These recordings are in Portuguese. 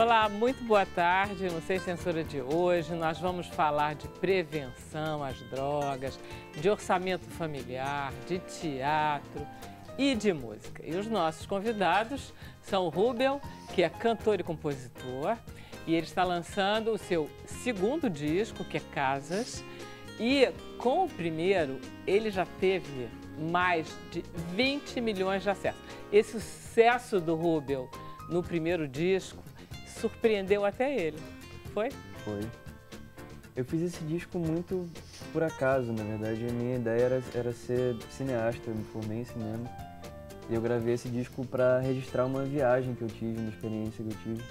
Olá, muito boa tarde. No Sem Censura de hoje nós vamos falar de prevenção às drogas, de orçamento familiar, de teatro e de música. E os nossos convidados são o Rubel, que é cantor e compositor, e ele está lançando o seu segundo disco, que é Casas, e com o primeiro ele já teve mais de 20 milhões de acessos. Esse sucesso do Rubel no primeiro disco surpreendeu até ele, foi? Foi. Eu fiz esse disco muito por acaso, na verdade. A minha ideia era ser cineasta, eu me formei em cinema. E eu gravei esse disco para registrar uma viagem que eu tive, uma experiência que eu tive.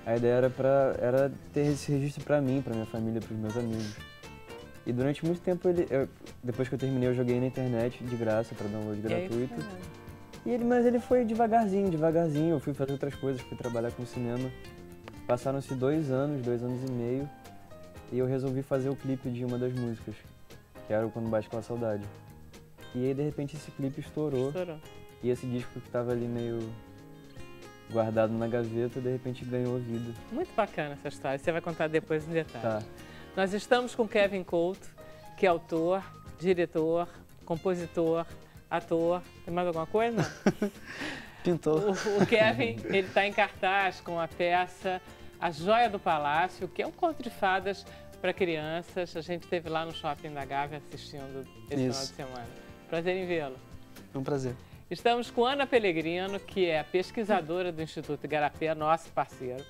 A ideia era ter esse registro para mim, para minha família, para os meus amigos. E durante muito tempo, depois que eu terminei, eu joguei na internet de graça, para download gratuito. Mas ele foi devagarzinho. Eu fui fazer outras coisas, fui trabalhar com cinema. Passaram-se 2 anos e meio, e eu resolvi fazer o clipe de uma das músicas, que era o Quando Bate Aquela Saudade. E aí, de repente, esse clipe estourou. E esse disco que estava ali meio guardado na gaveta, de repente ganhou vida. Muito bacana essa história, você vai contar depois em detalhes. Tá. Nós estamos com Kevin Couto, que é autor, diretor, compositor, ator. Tem mais alguma coisa? Pintor. O Kevin, ele está em cartaz com a peça A Joia do Palácio, que é um conto de fadas para crianças. A gente esteve lá no Shopping da Gávea assistindo esse final de semana. Prazer em vê-lo. É um prazer. Estamos com Ana Pellegrino, que é pesquisadora do Instituto Igarapé, nosso parceiro.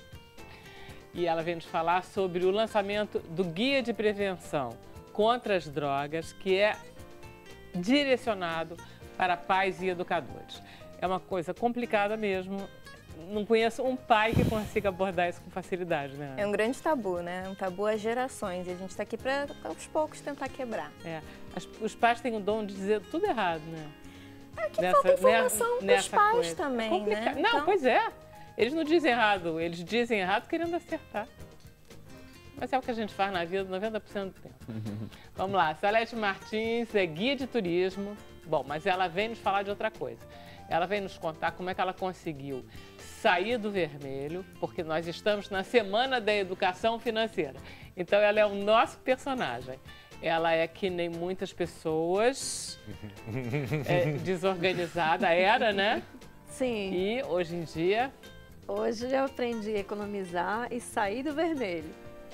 E ela vem nos falar sobre o lançamento do Guia de Prevenção contra as Drogas, que é direcionado para pais e educadores. É uma coisa complicada mesmo. Não conheço um pai que consiga abordar isso com facilidade, né? É um grande tabu, né? Um tabu há gerações. E a gente está aqui para, aos poucos, tentar quebrar. Os pais têm o dom de dizer tudo errado, né? Que falta informação para os pais também, né? Não, então... pois é. Eles não dizem errado, eles dizem errado querendo acertar. Mas é o que a gente faz na vida 90% do tempo. Vamos lá, Salete Martins é guia de turismo. Bom, mas ela vem nos falar de outra coisa. Ela vem nos contar como é que ela conseguiu sair do vermelho, porque nós estamos na Semana da Educação Financeira. Então ela é o nosso personagem. Ela é que nem muitas pessoas, desorganizada era, né? Sim. E hoje em dia... Hoje eu aprendi a economizar e sair do vermelho.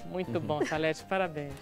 Muito bom, Salete, parabéns.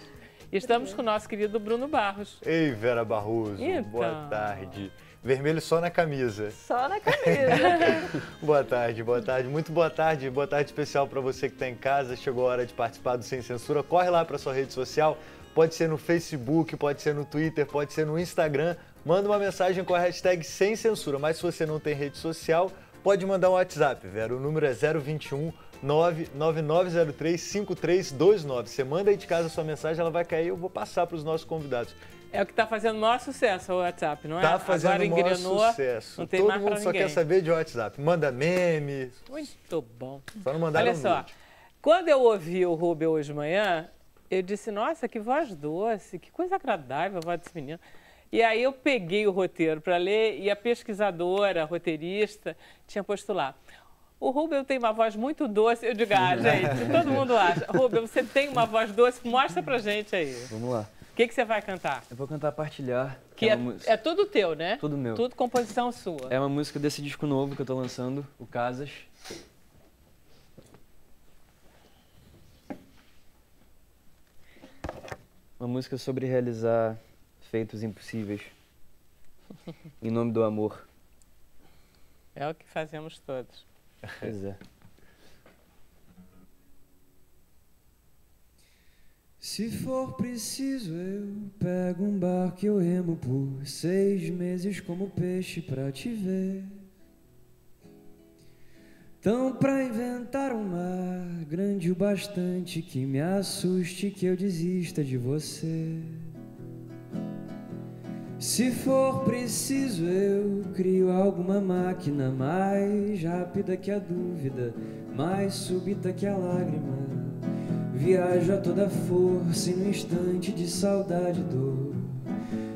Estamos com o nosso querido Bruno Barros. Ei, Vera Barroso, então... boa tarde. Vermelho só na camisa. Só na camisa. Boa tarde, boa tarde. Muito boa tarde especial para você que está em casa. Chegou a hora de participar do Sem Censura. Corre lá para sua rede social, pode ser no Facebook, pode ser no Twitter, pode ser no Instagram. Manda uma mensagem com a hashtag Sem Censura, mas se você não tem rede social, pode mandar um WhatsApp, Vera. O número é 021 99903 5329. Você manda aí de casa a sua mensagem, ela vai cair e eu vou passar para os nossos convidados. É o que está fazendo o maior sucesso o WhatsApp, não é? Está fazendo o maior sucesso. Não tem Todo mais mundo só quer saber de WhatsApp. Manda meme. Muito bom. Só não mandaram Olha só, quando eu ouvi o Rubel hoje de manhã, eu disse, nossa, que voz doce, que coisa agradável a voz desse menino. E aí eu peguei o roteiro para ler e a pesquisadora, a roteirista, tinha posto lá. O Rubel tem uma voz muito doce. Eu digo, gente, todo mundo acha. Rubel, você tem uma voz doce? Mostra pra gente aí. Vamos lá. O que você vai cantar? Eu vou cantar Partilhar. Que é tudo teu, né? Tudo meu. Tudo composição sua. É uma música desse disco novo que eu tô lançando, o Casas. Uma música sobre realizar feitos impossíveis em nome do amor. É o que fazemos todos. Pois é. Se for preciso, eu pego um barco e eu remo por 6 meses como peixe pra te ver. Tão pra inventar um mar grande o bastante que me assuste, que eu desista de você. Se for preciso, eu crio alguma máquina mais rápida que a dúvida, mais súbita que a lágrima. Viajo a toda força e no instante de saudade e dor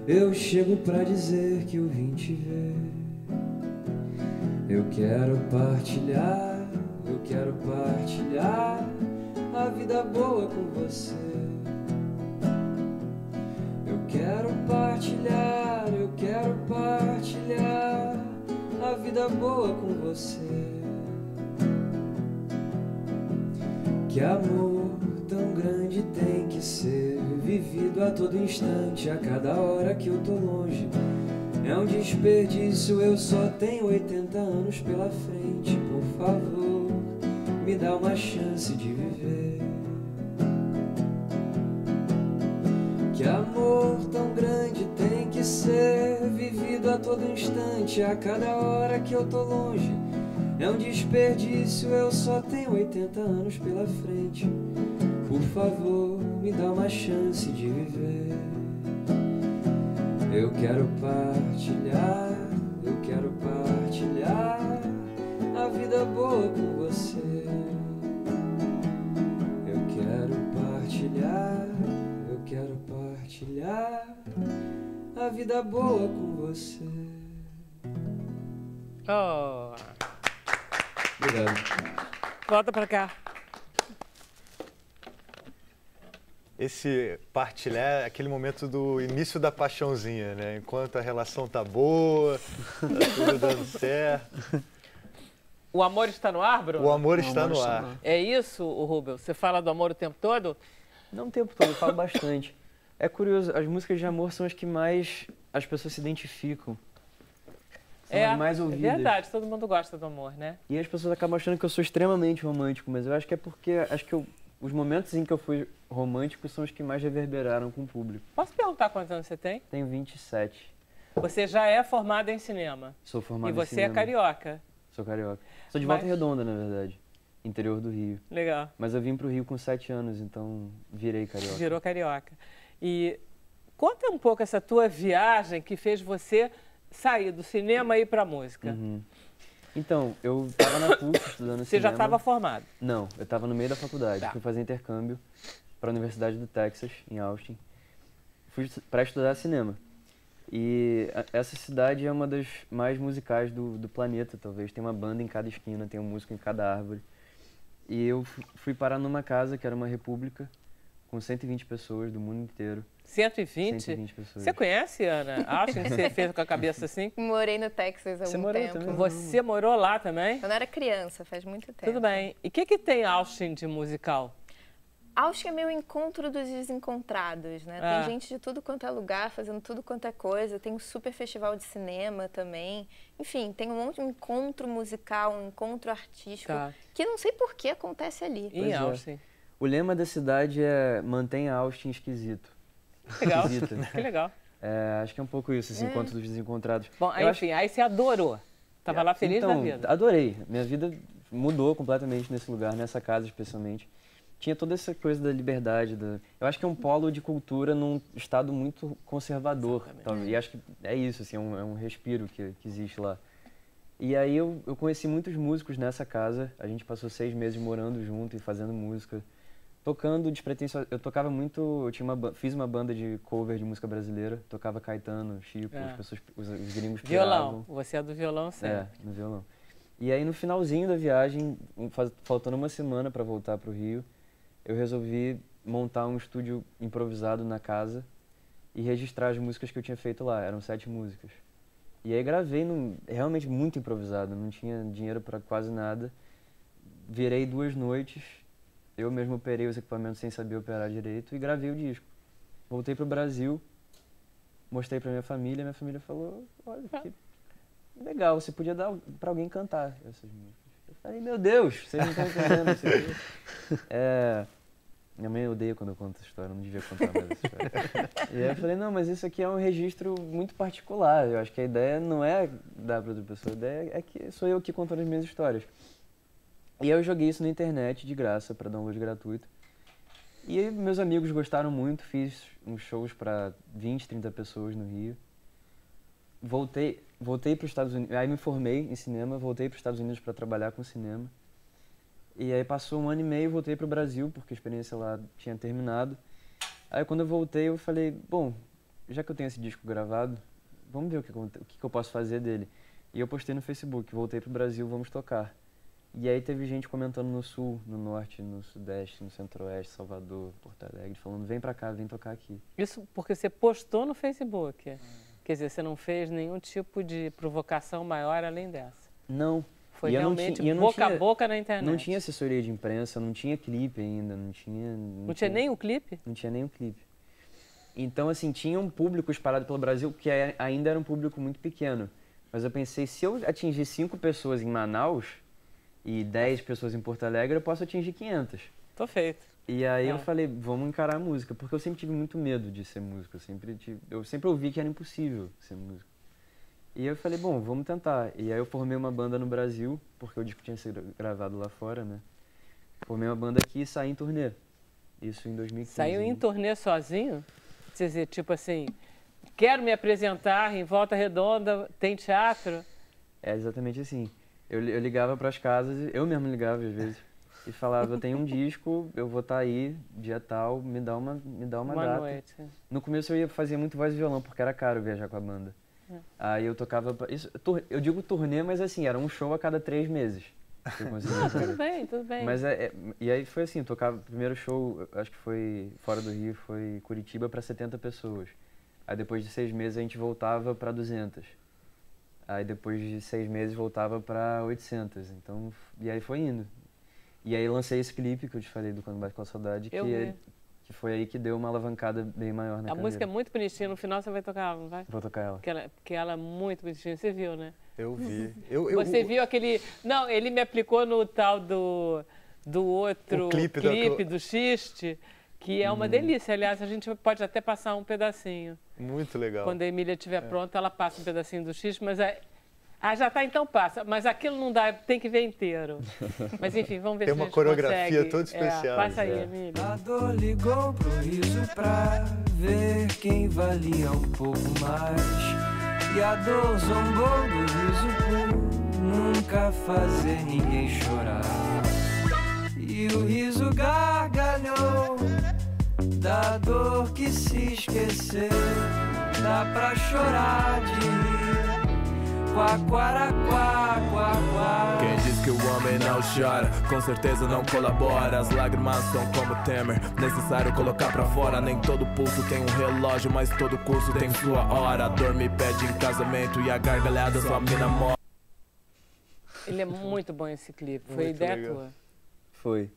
eu chego pra dizer que eu vim te ver. Eu quero partilhar, eu quero partilhar a vida boa com você. Eu quero partilhar a vida boa com você. Que amor tão grande tem que ser vivido a todo instante, a cada hora que eu tô longe. É um desperdício, eu só tenho 80 anos pela frente. Por favor, me dá uma chance de viver. Que amor tão grande tem que ser vivido a todo instante, a cada hora que eu tô longe. É um desperdício, eu só tenho 80 anos pela frente. Por favor, me dá uma chance de viver. Eu quero partilhar a vida boa com você. Eu quero partilhar a vida boa com você. Oh, Obrigado. volta pra cá. Esse partilhar é aquele momento do início da paixãozinha, né? Enquanto a relação tá boa, tá tudo dando certo. O amor está no ar, Bruno? O amor está no ar. É isso, o Rubens? Você fala do amor o tempo todo? Não o tempo todo, eu falo bastante. É curioso, as músicas de amor são as que mais as pessoas se identificam. São as mais ouvidas. É verdade, todo mundo gosta do amor, né? E as pessoas acabam achando que eu sou extremamente romântico, mas eu acho que é porque os momentos em que eu fui romântico são os que mais reverberaram com o público. Posso perguntar quantos anos você tem? Tenho 27. Você já é formado em cinema. Sou formado E em você cinema. é carioca. Sou carioca. Sou de Mas- Volta Redonda, na verdade. Interior do Rio. Legal. Mas eu vim pro Rio com 7 anos, então virei carioca. Virou carioca. E conta um pouco essa tua viagem que fez você sair do cinema e ir pra música. Uhum. Então, eu tava na PUC estudando Você já cinema. estava formado. Não, eu tava no meio da faculdade. Tá. Fui fazer intercâmbio para a Universidade do Texas, em Austin. Fui para estudar cinema. E essa cidade é uma das mais musicais do planeta, talvez. Tem uma banda em cada esquina, tem um músico em cada árvore. E eu fui parar numa casa que era uma república, com 120 pessoas do mundo inteiro. 120? 120 pessoas. Você conhece, Ana? Austin, que você fez com a cabeça assim? Morei no Texas há Você algum morou tempo. também? Você morou lá também? Quando eu era criança, faz muito tempo. Tudo bem. E o que tem Austin de musical? Austin é meio encontro dos desencontrados, né? Ah. Tem gente de tudo quanto é lugar, fazendo tudo quanto é coisa. Tem um super festival de cinema também. Enfim, tem um monte de encontro musical, um encontro artístico, Tá. que não sei por que acontece ali. Em Pois é. Austin. O lema da cidade é mantenha Austin esquisito. Legal. Esquisita. Que legal. É, acho que é um pouco isso, esse encontro dos desencontrados. Bom, aí, Eu acho- enfim, aí você adorou. Tava lá feliz então, da vida. Adorei. Minha vida mudou completamente nesse lugar, nessa casa especialmente. Tinha toda essa coisa da liberdade. Eu acho que é um polo de cultura num estado muito conservador. Exatamente. Talvez. E acho que é isso, assim, é um respiro que existe lá. E aí eu conheci muitos músicos nessa casa. A gente passou 6 meses morando junto e fazendo música. Tocando despretensiosamente. Eu tocava muito, fiz uma banda de cover de música brasileira. Tocava Caetano, Chico, É. as pessoas, os gringos Violão. piravam. Você é do violão, sim. É, no violão. E aí no finalzinho da viagem, faltando uma semana para voltar pro Rio, eu resolvi montar um estúdio improvisado na casa e registrar as músicas que eu tinha feito lá. Eram 7 músicas. E aí gravei realmente muito improvisado, não tinha dinheiro para quase nada. Virei 2 noites, eu mesmo operei os equipamentos sem saber operar direito e gravei o disco. Voltei pro Brasil, mostrei pra minha família falou, olha, que legal, você podia dar pra alguém cantar essas músicas. Eu falei, meu Deus, vocês não estão entendendo isso aqui. Minha mãe odeia quando eu conto essa história, eu não devia contar mais essa história. E aí eu falei, não, mas isso aqui é um registro muito particular, eu acho que a ideia não é dar pra outra pessoa, a ideia é que sou eu que contando as minhas histórias. E aí eu joguei isso na internet de graça, para download gratuito. E aí meus amigos gostaram muito, fiz uns shows para 20, 30 pessoas no Rio. Voltei para os Estados Unidos, aí me formei em cinema, voltei para os Estados Unidos para trabalhar com cinema. E aí passou 1 ano e meio, voltei para o Brasil, porque a experiência lá tinha terminado. Aí quando eu voltei, eu falei, bom, já que eu tenho esse disco gravado, vamos ver o que eu posso fazer dele. E eu postei no Facebook, voltei para o Brasil, vamos tocar. E aí teve gente comentando no sul, no norte, no sudeste, no centro-oeste, Salvador, Porto Alegre, falando, vem pra cá, vem tocar aqui. Isso porque você postou no Facebook. Quer dizer, você não fez nenhum tipo de provocação maior além dessa. Não. Foi realmente boca a boca na internet. Não tinha assessoria de imprensa, não tinha clipe ainda, não tinha... Não tinha nem o clipe? Não tinha nem o clipe. Então, assim, tinha um público espalhado pelo Brasil que ainda era um público muito pequeno. Mas eu pensei, se eu atingir 5 pessoas em Manaus e 10 pessoas em Porto Alegre, eu posso atingir 500. Tô feito. E aí eu falei, vamos encarar a música, porque eu sempre tive muito medo de ser músico. Eu sempre ouvi que era impossível ser músico. E eu falei, bom, vamos tentar. E aí eu formei uma banda no Brasil, porque o disco tinha sido gravado lá fora, né? Formei uma banda aqui e saí em turnê. Isso em 2015. Saiu em turnê sozinho? Quer dizer, tipo assim, quero me apresentar em Volta Redonda, tem teatro? É exatamente assim. Eu ligava para as casas, eu mesmo ligava às vezes, e falava, eu tenho um disco, eu vou estar aí, dia tal, me dá uma data. Noite. No começo eu ia fazer muito voz e violão, porque era caro viajar com a banda. Aí eu tocava... eu digo turnê, mas assim, era um show a cada 3 meses. Tudo bem, tudo bem. Mas e aí foi assim, tocava, o primeiro show, acho que foi fora do Rio, foi Curitiba para 70 pessoas. Aí depois de 6 meses a gente voltava para 200. Aí depois de 6 meses voltava para 800. Então, e aí foi indo. E aí lancei esse clipe que eu te falei do Quando Bate com a Saudade, que foi aí que deu uma alavancada bem maior na carreira. A música é muito bonitinha, no final você vai tocar ela, não vai? Vou tocar ela. Porque ela é muito bonitinha, você viu, né? Eu vi. Você viu aquele... Não, ele me aplicou no tal do outro clipe do Xiste, que é uma delícia. Aliás, a gente pode até passar um pedacinho. Muito legal. Quando a Emília estiver pronta, ela passa um pedacinho do Xiste, mas... já tá, então passa. Mas aquilo não dá, tem que ver inteiro. Mas enfim, vamos ver se a gente Tem uma coreografia consegue. toda especial. Passa aí, Emília. A dor ligou pro riso pra ver quem valia um pouco mais. E a dor zombou do riso por nunca fazer ninguém chorar. E o riso gargalhou da dor que se esqueceu. Dá pra chorar de rir. Quem diz que o homem não chora, com certeza não colabora. As lágrimas são como Temer, necessário colocar pra fora. Nem todo pulso tem um relógio, mas todo curso tem sua hora. A dor me pede em casamento e a gargalhada sua mina mora. Ele é muito bom esse clipe, foi ideia tua. Foi.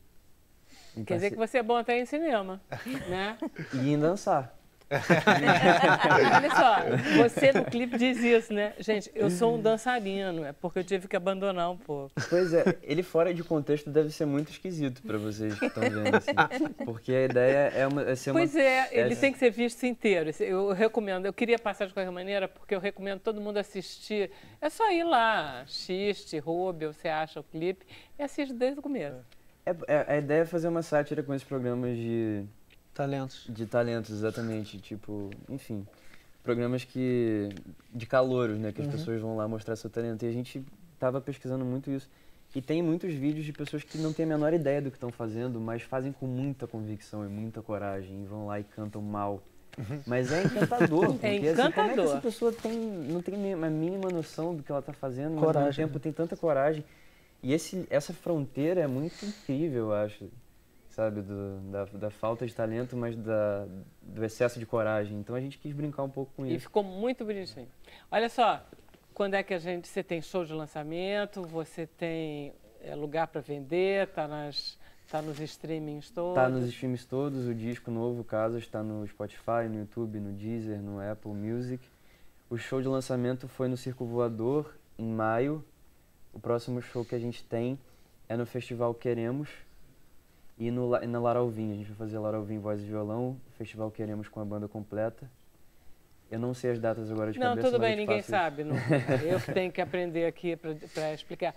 Quer dizer que você é bom até em cinema, né? E em dançar. Olha só, você no clipe diz isso, né? Gente, eu sou um dançarino, é porque eu tive que abandonar um pouco. Pois é, ele fora de contexto deve ser muito esquisito para vocês que estão vendo, assim. Porque a ideia é ser uma... Pois é, ele tem que ser visto inteiro. Eu recomendo, eu queria passar de qualquer maneira, porque eu recomendo todo mundo assistir. É só ir lá, Xiste, Rubel, você acha o clipe, e assiste desde o começo. A ideia é fazer uma sátira com esses programas de talentos, exatamente. Tipo, enfim, programas de calouros, né? Que as pessoas vão lá mostrar seu talento. E a gente tava pesquisando muito isso. E tem muitos vídeos de pessoas que não têm a menor ideia do que estão fazendo, mas fazem com muita convicção e muita coragem. E vão lá e cantam mal. Mas é encantador. Porque, encantador. Assim, como é que essa pessoa não tem a mínima noção do que ela tá fazendo, mas ao mesmo tempo tem tanta coragem. E essa fronteira é muito incrível, eu acho. Sabe, da falta de talento, mas do excesso de coragem. Então a gente quis brincar um pouco com isso. E ficou muito bonitinho. Olha só, quando é que você tem show de lançamento, você tem lugar para vender, tá nos streamings todos? Tá nos streamings todos, o disco novo, Casas, está no Spotify, no YouTube, no Deezer, no Apple Music. O show de lançamento foi no Circo Voador, em maio. O próximo show que a gente tem é no Festival Queremos, e na Lara Alvim. A gente vai fazer Lara Alvim voz e violão, o Festival Queremos com a banda completa. Eu não sei as datas agora de cabeça. Não, tudo bem, ninguém sabe. Não. Eu tenho que aprender aqui para explicar.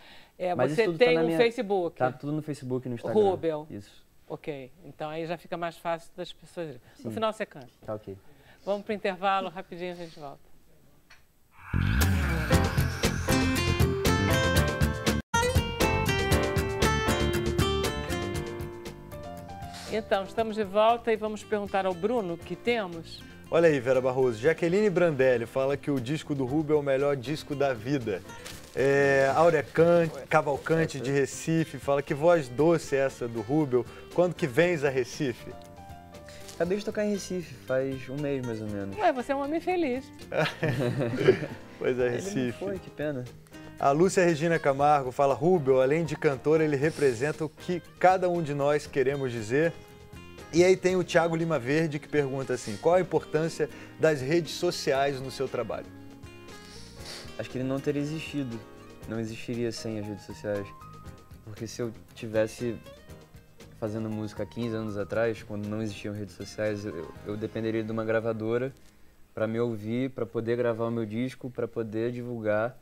Mas você tem um Facebook. Tá tudo no Facebook e no Instagram. Rubel. Isso. Ok, então aí já fica mais fácil das pessoas. No final você canta. Tá ok. Vamos para o intervalo, rapidinho a gente volta. Então, estamos de volta e vamos perguntar ao Bruno o que temos. Olha aí, Vera Barroso. Jaqueline Brandelli fala que o disco do Rubio é o melhor disco da vida. Áurea Cavalcante de Recife fala que voz doce é essa do Rubio. Quando que vens a Recife? Acabei de tocar em Recife, faz um mês mais ou menos. Ué, você é um homem feliz. Pois é, Ele Recife. não foi, que pena. A Lúcia Regina Camargo fala: Rubio, além de cantor, ele representa o que cada um de nós queremos dizer. E aí tem o Thiago Lima Verde que pergunta assim: qual a importância das redes sociais no seu trabalho? Acho que ele não teria existido, não existiria sem as redes sociais. Porque se eu tivesse fazendo música há 15 anos atrás, quando não existiam redes sociais, eu dependeria de uma gravadora para me ouvir, para poder gravar o meu disco, para poder divulgar.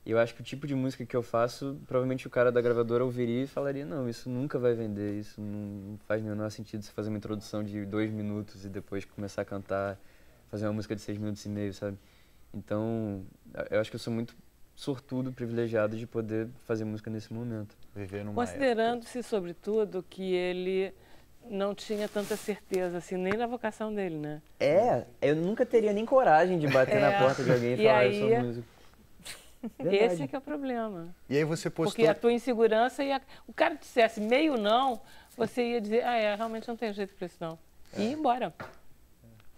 E eu acho que o tipo de música que eu faço, provavelmente o cara da gravadora ouviria e falaria: não, isso nunca vai vender, isso não faz o menor sentido você fazer uma introdução de 2 minutos e depois começar a cantar, fazer uma música de 6 minutos e meio, sabe? Então, eu acho que eu sou muito sortudo, privilegiado de poder fazer música nesse momento. Viver numa Considerando-se, sobretudo, que ele não tinha tanta certeza, assim, nem na vocação dele, né? Eu nunca teria nem coragem de bater na porta de alguém e falar: eu sou músico. Verdade. Esse é que é o problema. E aí você postou... Porque a tua insegurança o cara dissesse meio não, você ia dizer: realmente não tem jeito pra isso não. E ir embora.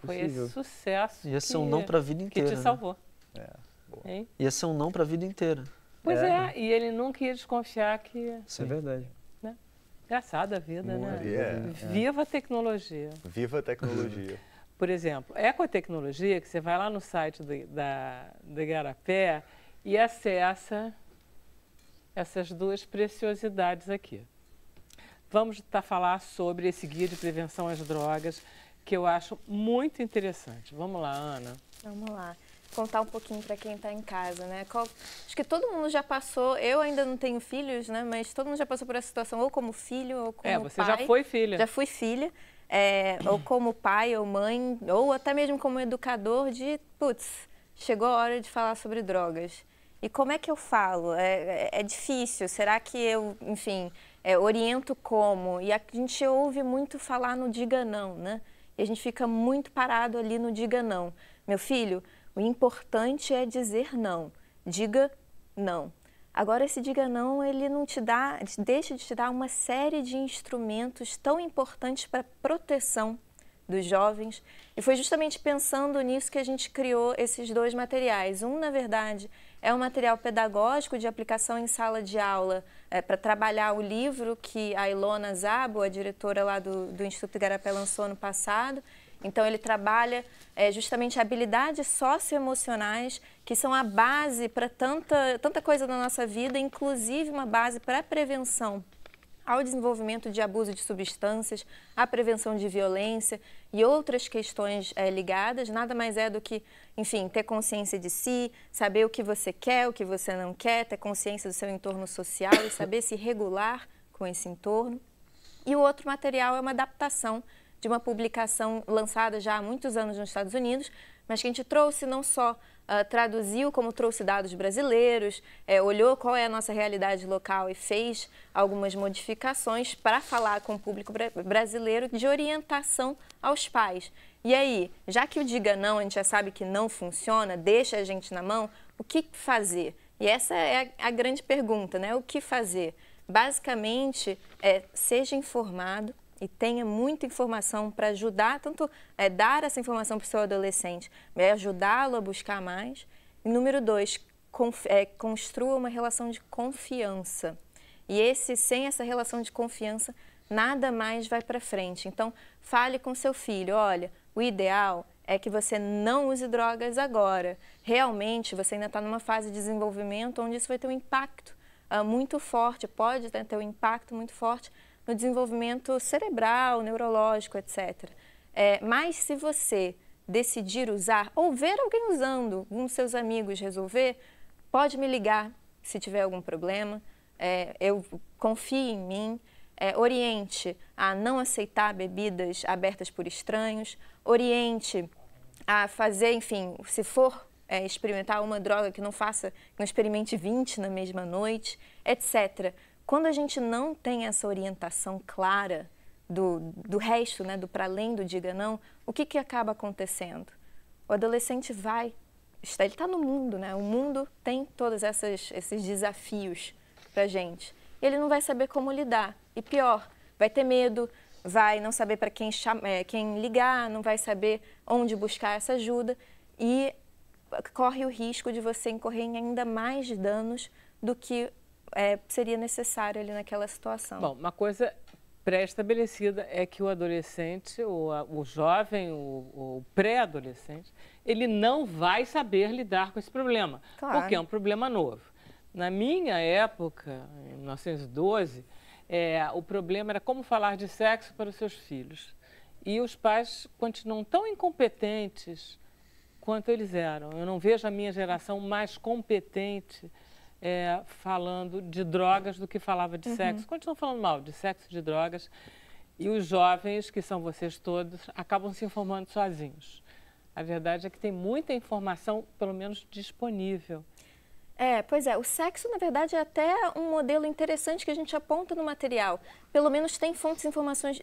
Foi esse sucesso Ia ser um não pra vida inteira. que te salvou. Né? Ia ser um não pra vida inteira. Pois e ele nunca ia desconfiar que... Isso é verdade. Né? Engraçada a vida, né? Viva a tecnologia. Viva a tecnologia. Por exemplo, Ecotecnologia, que você vai lá no site da Igarapé e acessa essas 2 preciosidades aqui. Vamos falar sobre esse guia de prevenção às drogas, que eu acho muito interessante. Vamos lá, Ana. Vamos lá. Contar um pouquinho para quem está em casa, né? Acho que todo mundo já passou, eu ainda não tenho filhos, né? Mas todo mundo já passou por essa situação, ou como filho, ou como pai. Você já foi filha. Já fui filha, ou como pai ou mãe, ou até mesmo como educador de, chegou a hora de falar sobre drogas. E como é que eu falo? É difícil, será que eu, enfim, oriento como? E a gente ouve muito falar no diga não, né? E a gente fica muito parado ali no diga não. Meu filho, o importante é dizer não. Diga não. Agora, esse diga não, ele não te dá, deixa de te dar uma série de instrumentos tão importantes para a proteção dos jovens. E foi justamente pensando nisso que a gente criou esses 2 materiais. Um, na verdade, é um material pedagógico de aplicação em sala de aula para trabalhar o livro que a Ilona Zabo, a diretora lá do Instituto Igarapé, lançou ano passado. Então, ele trabalha justamente habilidades socioemocionais, que são a base para tanta coisa na nossa vida, inclusive uma base para a prevenção ao desenvolvimento de abuso de substâncias, à prevenção de violência e outras questões ligadas. Nada mais é do que, enfim, ter consciência de si, saber o que você quer, o que você não quer, ter consciência do seu entorno social e saber se regular com esse entorno. E o outro material é uma adaptação de uma publicação lançada já há muitos anos nos Estados Unidos, mas que a gente trouxe não só traduziu, como trouxe dados brasileiros, olhou qual é a nossa realidade local e fez algumas modificações para falar com o público brasileiro de orientação aos pais. E aí, já que o diga não, a gente já sabe que não funciona, deixa a gente na mão, o que fazer? E essa é a grande pergunta, né? O que fazer? Basicamente, seja informado e tenha muita informação para ajudar, tanto dar essa informação para o seu adolescente, ajudá-lo a buscar mais. E número 2, construa uma relação de confiança. E sem essa relação de confiança, nada mais vai para frente. Então, fale com seu filho: olha, o ideal é que você não use drogas agora. Realmente, você ainda está numa fase de desenvolvimento onde isso vai ter um impacto muito forte, pode ter um impacto muito forte no desenvolvimento cerebral, neurológico, etc. Mas se você decidir usar, ou ver alguém usando, um dos seus amigos resolver, pode me ligar se tiver algum problema. Eu confio em mim. Oriente a não aceitar bebidas abertas por estranhos. Oriente a fazer, enfim, se for experimentar uma droga, que não experimente 20 na mesma noite, etc. Quando a gente não tem essa orientação clara, do resto, né, do para além do diga não, o que acaba acontecendo? O adolescente ele está no mundo, né? O mundo tem todos esses desafios pra gente. Ele não vai saber como lidar. E pior, vai ter medo, vai não saber para quem ligar, não vai saber onde buscar essa ajuda e corre o risco de você incorrer em ainda mais danos do que seria necessário ali naquela situação. Bom, uma coisa pré-estabelecida é que o adolescente, o jovem, o pré-adolescente, ele não vai saber lidar com esse problema, claro. Porque é um problema novo. Na minha época, em 1912, o problema era como falar de sexo para os seus filhos. E os pais continuam tão incompetentes quanto eles eram. Eu não vejo a minha geração mais competente falando de drogas do que falava de sexo. Continuam falando mal de sexo e de drogas. E os jovens, que são vocês todos, acabam se informando sozinhos. A verdade é que tem muita informação, pelo menos disponível. Pois é, o sexo, na verdade, é até um modelo interessante que a gente aponta no material. Pelo menos tem fontes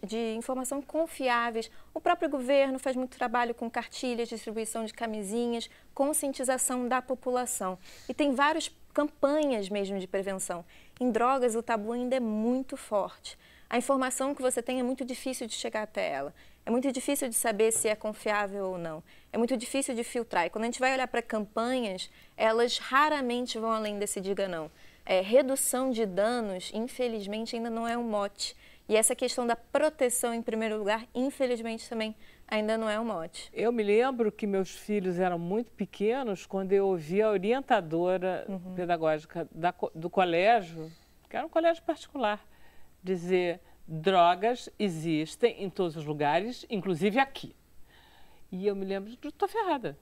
de informação confiáveis. O próprio governo faz muito trabalho com cartilhas, distribuição de camisinhas, conscientização da população. E tem várias campanhas mesmo de prevenção. Em drogas, o tabu ainda é muito forte. A informação que você tem é muito difícil de chegar até ela. É muito difícil de saber se é confiável ou não. É muito difícil de filtrar. E quando a gente vai olhar para campanhas, elas raramente vão além desse diga não. Redução de danos, infelizmente, ainda não é um mote. E essa questão da proteção, em primeiro lugar, infelizmente, também ainda não é um mote. Eu me lembro que meus filhos eram muito pequenos quando eu ouvi a orientadora pedagógica do colégio, que era um colégio particular, dizer: drogas existem em todos os lugares, inclusive aqui. E eu me lembro de estou ferrada,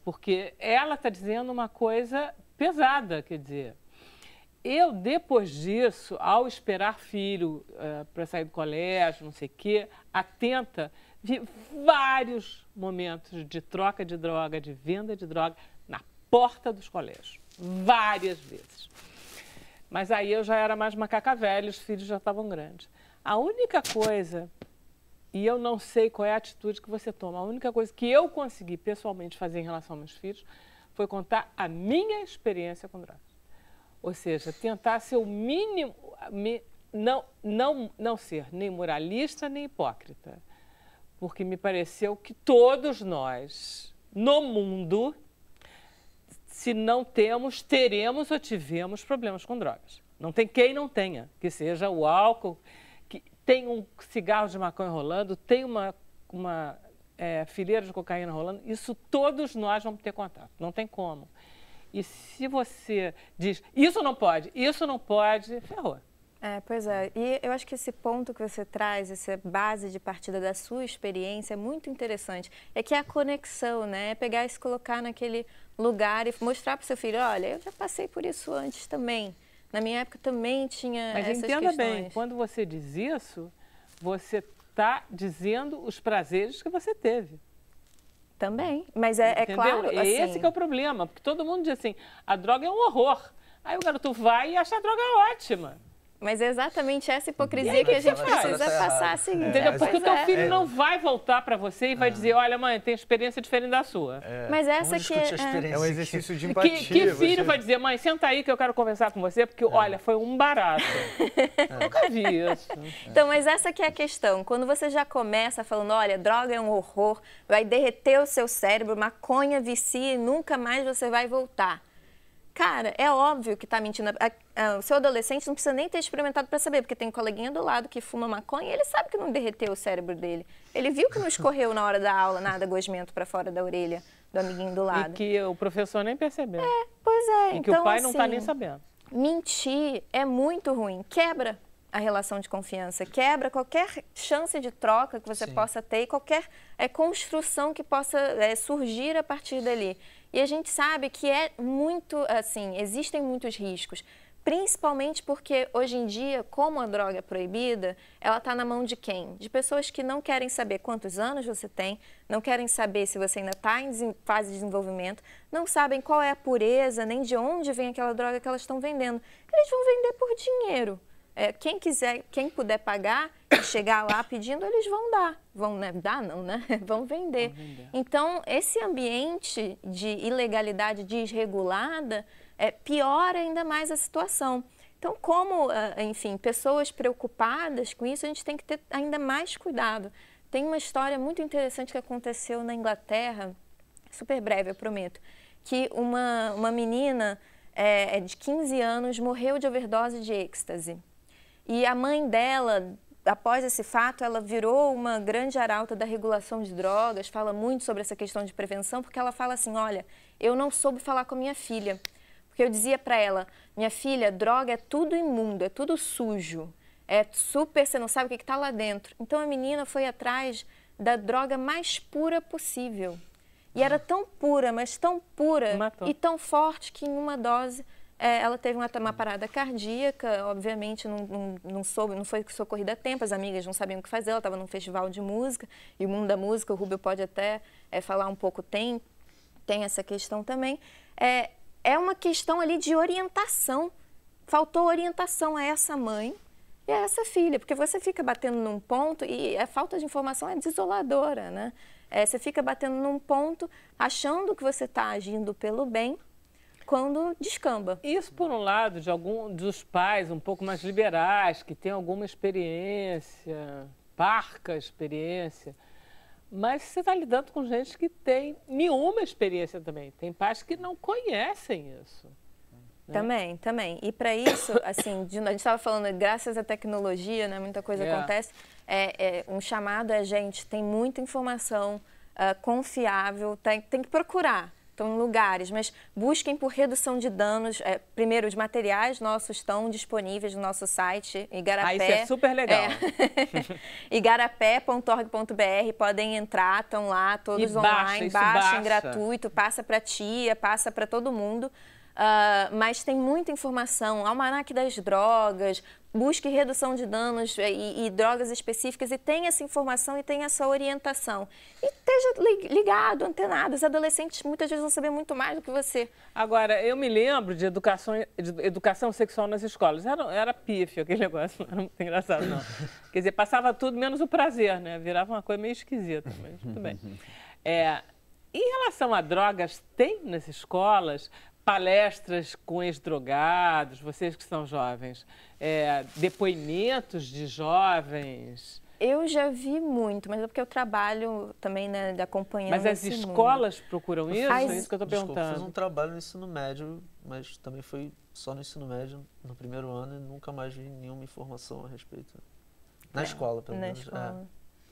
porque ela está dizendo uma coisa pesada, quer dizer. Eu, depois disso, ao esperar filho para sair do colégio, não sei o quê, atenta, vi vários momentos de troca de droga, de venda de droga, na porta dos colégios. Várias vezes. Mas aí eu já era mais macaca velha, os filhos já estavam grandes. A única coisa, e eu não sei qual é a atitude que você toma, a única coisa que eu consegui pessoalmente fazer em relação aos meus filhos foi contar a minha experiência com drogas. Ou seja, tentar ser o mínimo, não ser nem moralista nem hipócrita. Porque me pareceu que todos nós, no mundo, se não temos, teremos ou tivemos problemas com drogas. Não tem quem não tenha, que seja o álcool, que tem um cigarro de maconha rolando, tem uma fileira de cocaína rolando, isso todos nós vamos ter contato, não tem como. E se você diz, isso não pode, ferrou. Pois é. E eu acho que esse ponto que você traz, essa base de partida da sua experiência é muito interessante. É que é a conexão, né? É pegar e se colocar naquele lugar e mostrar para o seu filho, olha, eu já passei por isso antes também. Na minha época também tinha essas questões. Mas entenda bem, quando você diz isso, você está dizendo os prazeres que você teve. Também, mas é claro, assim... Esse que é o problema, porque todo mundo diz assim, a droga é um horror. Aí o garoto vai e acha a droga ótima. Mas é exatamente essa hipocrisia que a gente precisa passar a seguir. Entendeu? Porque o teu filho não vai voltar para você e vai dizer, olha, mãe, tem experiência diferente da sua. Mas essa que é um exercício de empatia. Que filho vai dizer, mãe, senta aí que eu quero conversar com você, porque, olha, foi um barato. Nunca vi isso. Então, mas essa que é a questão. Quando você já começa falando, olha, droga é um horror, vai derreter o seu cérebro, maconha vicia e nunca mais você vai voltar. Cara, é óbvio que está mentindo. O seu adolescente não precisa nem ter experimentado para saber, porque tem um coleguinha do lado que fuma maconha e ele sabe que não derreteu o cérebro dele. Ele viu que não escorreu na hora da aula nada gosmento para fora da orelha do amiguinho do lado. E que o professor nem percebeu. Pois é. E que o pai não está nem sabendo. Mentir é muito ruim. Quebra a relação de confiança, quebra qualquer chance de troca que você possa ter e qualquer construção que possa surgir a partir dali. E a gente sabe que é muito, assim, existem muitos riscos, principalmente porque hoje em dia, como a droga é proibida, ela está na mão de quem? De pessoas que não querem saber quantos anos você tem, não querem saber se você ainda está em fase de desenvolvimento, não sabem qual é a pureza, nem de onde vem aquela droga que elas estão vendendo. Eles vão vender por dinheiro. Quem puder pagar e chegar lá pedindo, eles vão dar. Vão, né? Dar não, né? Vão vender. Então, esse ambiente de ilegalidade desregulada piora ainda mais a situação. Então, como, enfim, pessoas preocupadas com isso, a gente tem que ter ainda mais cuidado. Tem uma história muito interessante que aconteceu na Inglaterra, super breve, eu prometo, que uma menina de 15 anos morreu de overdose de êxtase. E a mãe dela, após esse fato, ela virou uma grande arauta da regulação de drogas, fala muito sobre essa questão de prevenção, porque ela fala assim, olha, eu não soube falar com a minha filha, porque eu dizia para ela, minha filha, droga é tudo imundo, é tudo sujo, é super, você não sabe o que está lá dentro. Então a menina foi atrás da droga mais pura possível. E era tão pura, mas tão pura e tão forte que em uma dose ela teve uma parada cardíaca, obviamente não foi socorrida a tempo, as amigas não sabiam o que fazer, ela estava num festival de música, e o mundo da música, o Rubio pode até falar um pouco, tem essa questão também. É uma questão ali de orientação, faltou orientação a essa mãe e a essa filha, porque você fica batendo num ponto e a falta de informação é desoladora, né? Você fica batendo num ponto, achando que você está agindo pelo bem, quando descamba. Isso, por um lado, de dos pais um pouco mais liberais, que têm alguma experiência, parca experiência, mas você está lidando com gente que tem nenhuma experiência também. Tem pais que não conhecem isso. Né? Também. E para isso, assim, a gente estava falando, graças à tecnologia, né, muita coisa acontece. Um chamado gente, tem muita informação confiável, tem que procurar. Estão em lugares, mas busquem por redução de danos. Primeiro, os materiais nossos estão disponíveis no nosso site, Igarapé. Isso é super legal. Igarapé.org.br, podem entrar, estão lá, todos online, baixem, gratuito, passa para a tia, passa para todo mundo. Mas tem muita informação, Almanaque das Drogas, busque redução de danos e drogas específicas e tenha essa informação e tenha essa orientação. E esteja ligado, antenado. Os adolescentes muitas vezes vão saber muito mais do que você. Agora, eu me lembro de educação sexual nas escolas. Era pífio aquele negócio, não era muito engraçado, não. Quer dizer, passava tudo menos o prazer, né? Virava uma coisa meio esquisita, mas tudo bem. Em relação a drogas, tem nas escolas palestras com ex-drogados, vocês que são jovens, depoimentos de jovens? Eu já vi muito, mas é porque eu trabalho também, né, acompanhando. Mas as escolas procuram isso? É isso que eu estou perguntando. Eu fiz um trabalho no ensino médio, mas também foi só no ensino médio, no primeiro ano, e nunca mais vi nenhuma informação a respeito. Na escola, pelo menos. Escola.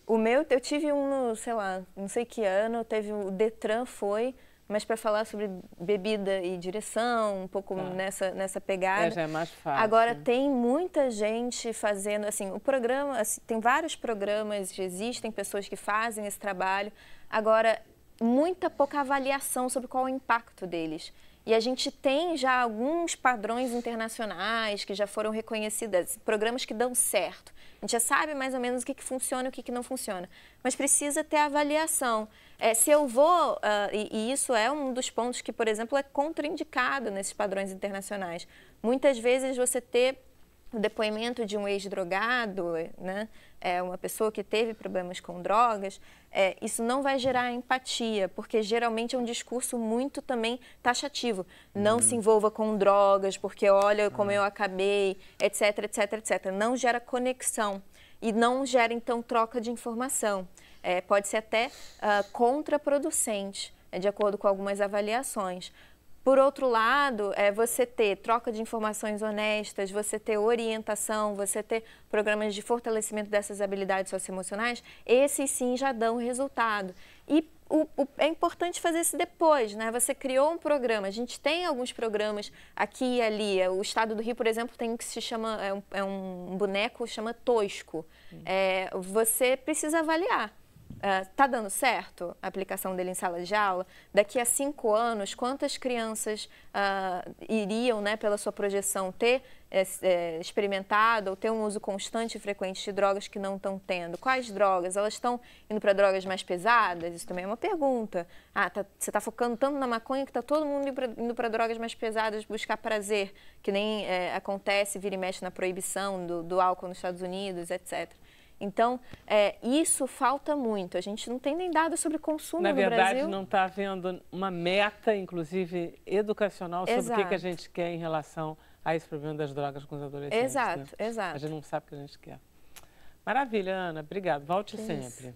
O meu, eu tive sei lá, não sei que ano, o Detran foi, mas para falar sobre bebida e direção, um pouco nessa pegada. Já é mais fácil. Agora, tem muita gente fazendo, assim, o programa, assim, tem vários programas, existem pessoas que fazem esse trabalho. Agora, pouca avaliação sobre qual é o impacto deles. E a gente tem já alguns padrões internacionais que já foram reconhecidos, programas que dão certo. A gente já sabe mais ou menos o que funciona e o que não funciona. Mas precisa ter avaliação. Se eu vou, e isso é um dos pontos que, por exemplo, é contraindicado nesses padrões internacionais. Muitas vezes você ter o depoimento de um ex-drogado, né, uma pessoa que teve problemas com drogas, isso não vai gerar empatia, porque geralmente é um discurso muito também taxativo. Não se envolva com drogas, porque olha como eu acabei, etc, etc, etc. Não gera conexão e não gera, então, troca de informação. Pode ser até contraproducente, de acordo com algumas avaliações. Por outro lado, você ter troca de informações honestas, você ter orientação, você ter programas de fortalecimento dessas habilidades socioemocionais, esses sim já dão resultado. E é importante fazer isso depois, né? Você criou um programa, a gente tem alguns programas aqui e ali. O Estado do Rio, por exemplo, tem um que se chama, um boneco, chama Tosco. Você precisa avaliar. Está dando certo a aplicação dele em sala de aula? Daqui a 5 anos, quantas crianças iriam, né, pela sua projeção, ter experimentado ou ter um uso constante e frequente de drogas que não estão tendo? Quais drogas? Elas estão indo para drogas mais pesadas? Isso também é uma pergunta. Você está focando tanto na maconha que está todo mundo indo para drogas mais pesadas, buscar prazer, que nem acontece, vira e mexe na proibição do álcool nos Estados Unidos, etc. Então, isso falta muito. A gente não tem nem dados sobre consumo no Brasil. Na verdade, não está havendo uma meta, inclusive, educacional sobre o que a gente quer em relação a esse problema das drogas com os adolescentes. Exato, né? exato. A gente não sabe o que a gente quer. Maravilha, Ana. Obrigada. Volte sempre.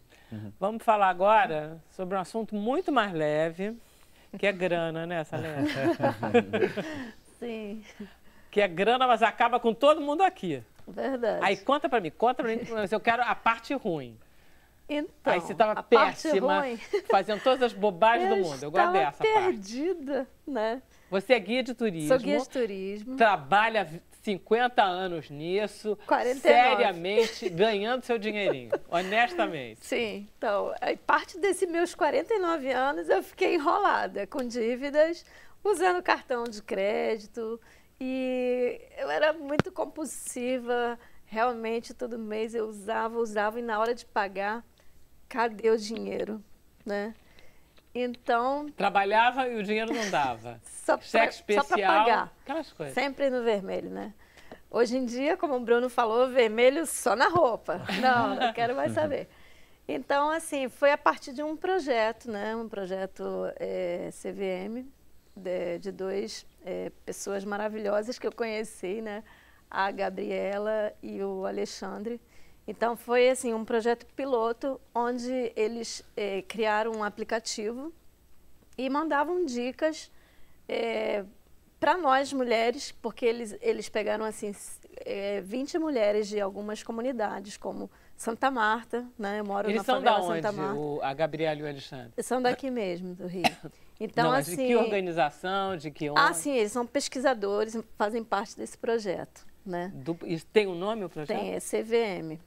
Vamos falar agora sobre um assunto muito mais leve, que é grana, né, Salene? Sim. Que é grana, mas acaba com todo mundo aqui. Verdade. Aí conta pra mim, mas eu quero a parte ruim. Então, aí você estava a parte péssima, ruim, fazendo todas as bobagens do mundo. Eu gosto dessa parte. perdida, né? Você é guia de turismo. Sou guia de turismo. Trabalha 50 anos nisso, 49. seriamente, ganhando seu dinheirinho, honestamente. Sim, então, parte desses meus 49 anos eu fiquei enrolada com dívidas, usando cartão de crédito, e eu era muito compulsiva, realmente todo mês eu usava, e na hora de pagar, cadê o dinheiro, né? Então... Trabalhava e o dinheiro não dava. Cheque especial, só para pagar. Aquelas coisas. Sempre no vermelho, né? Hoje em dia, como o Bruno falou, vermelho só na roupa. Não quero mais saber. Então, assim, foi a partir de um projeto, né? Um projeto CVM, de duas pessoas maravilhosas que eu conheci, né? A Gabriela e o Alexandre. Então, foi assim, um projeto piloto onde eles criaram um aplicativo e mandavam dicas para nós, mulheres, porque eles pegaram assim, 20 mulheres de algumas comunidades, como Santa Marta, né? Eu moro na favela Santa Marta. Eles são da onde, a Gabriela e o Alexandre? São daqui mesmo, do Rio. Então, não, mas assim, de que organização, de que onde? sim, eles são pesquisadores, fazem parte desse projeto, né? Tem um nome o projeto? Tem, é CVM.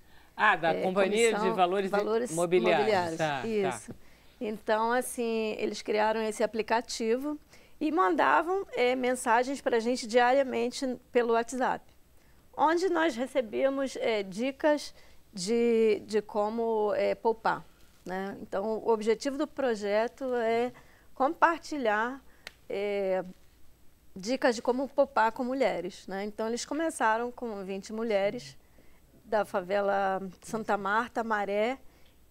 Da Companhia de Valores Imobiliários. Isso. Tá. Então, assim, eles criaram esse aplicativo e mandavam mensagens para a gente diariamente pelo WhatsApp, onde nós recebíamos dicas de como poupar, né? Então, o objetivo do projeto é compartilhar dicas de como poupar com mulheres, né? Então, eles começaram com 20 mulheres da favela Santa Marta, Maré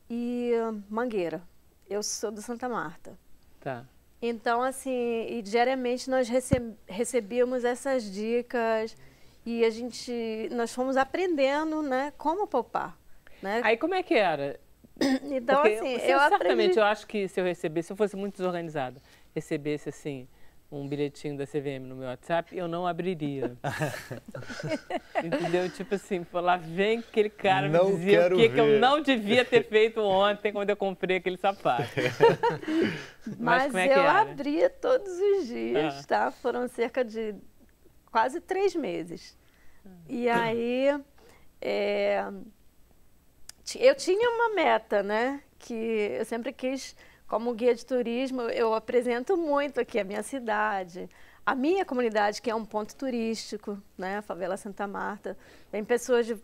e Mangueira. Eu sou do Santa Marta. Tá. Então, assim, e diariamente nós recebíamos essas dicas e nós fomos aprendendo, né, como poupar, né? Aí como é que era? Então, porque assim, certamente eu acho que se eu fosse muito desorganizada, recebesse assim um bilhetinho da CVM no meu WhatsApp, eu não abriria. Entendeu? Tipo assim, lá vem aquele cara me dizer o que eu não devia ter feito ontem quando eu comprei aquele sapato. Mas como é que eu era? abria todos os dias, tá? Foram cerca de quase 3 meses. E aí, eu tinha uma meta, né? Que eu sempre quis... Como guia de turismo, eu apresento muito aqui a minha cidade, a minha comunidade, que é um ponto turístico, né? A favela Santa Marta. Tem pessoas de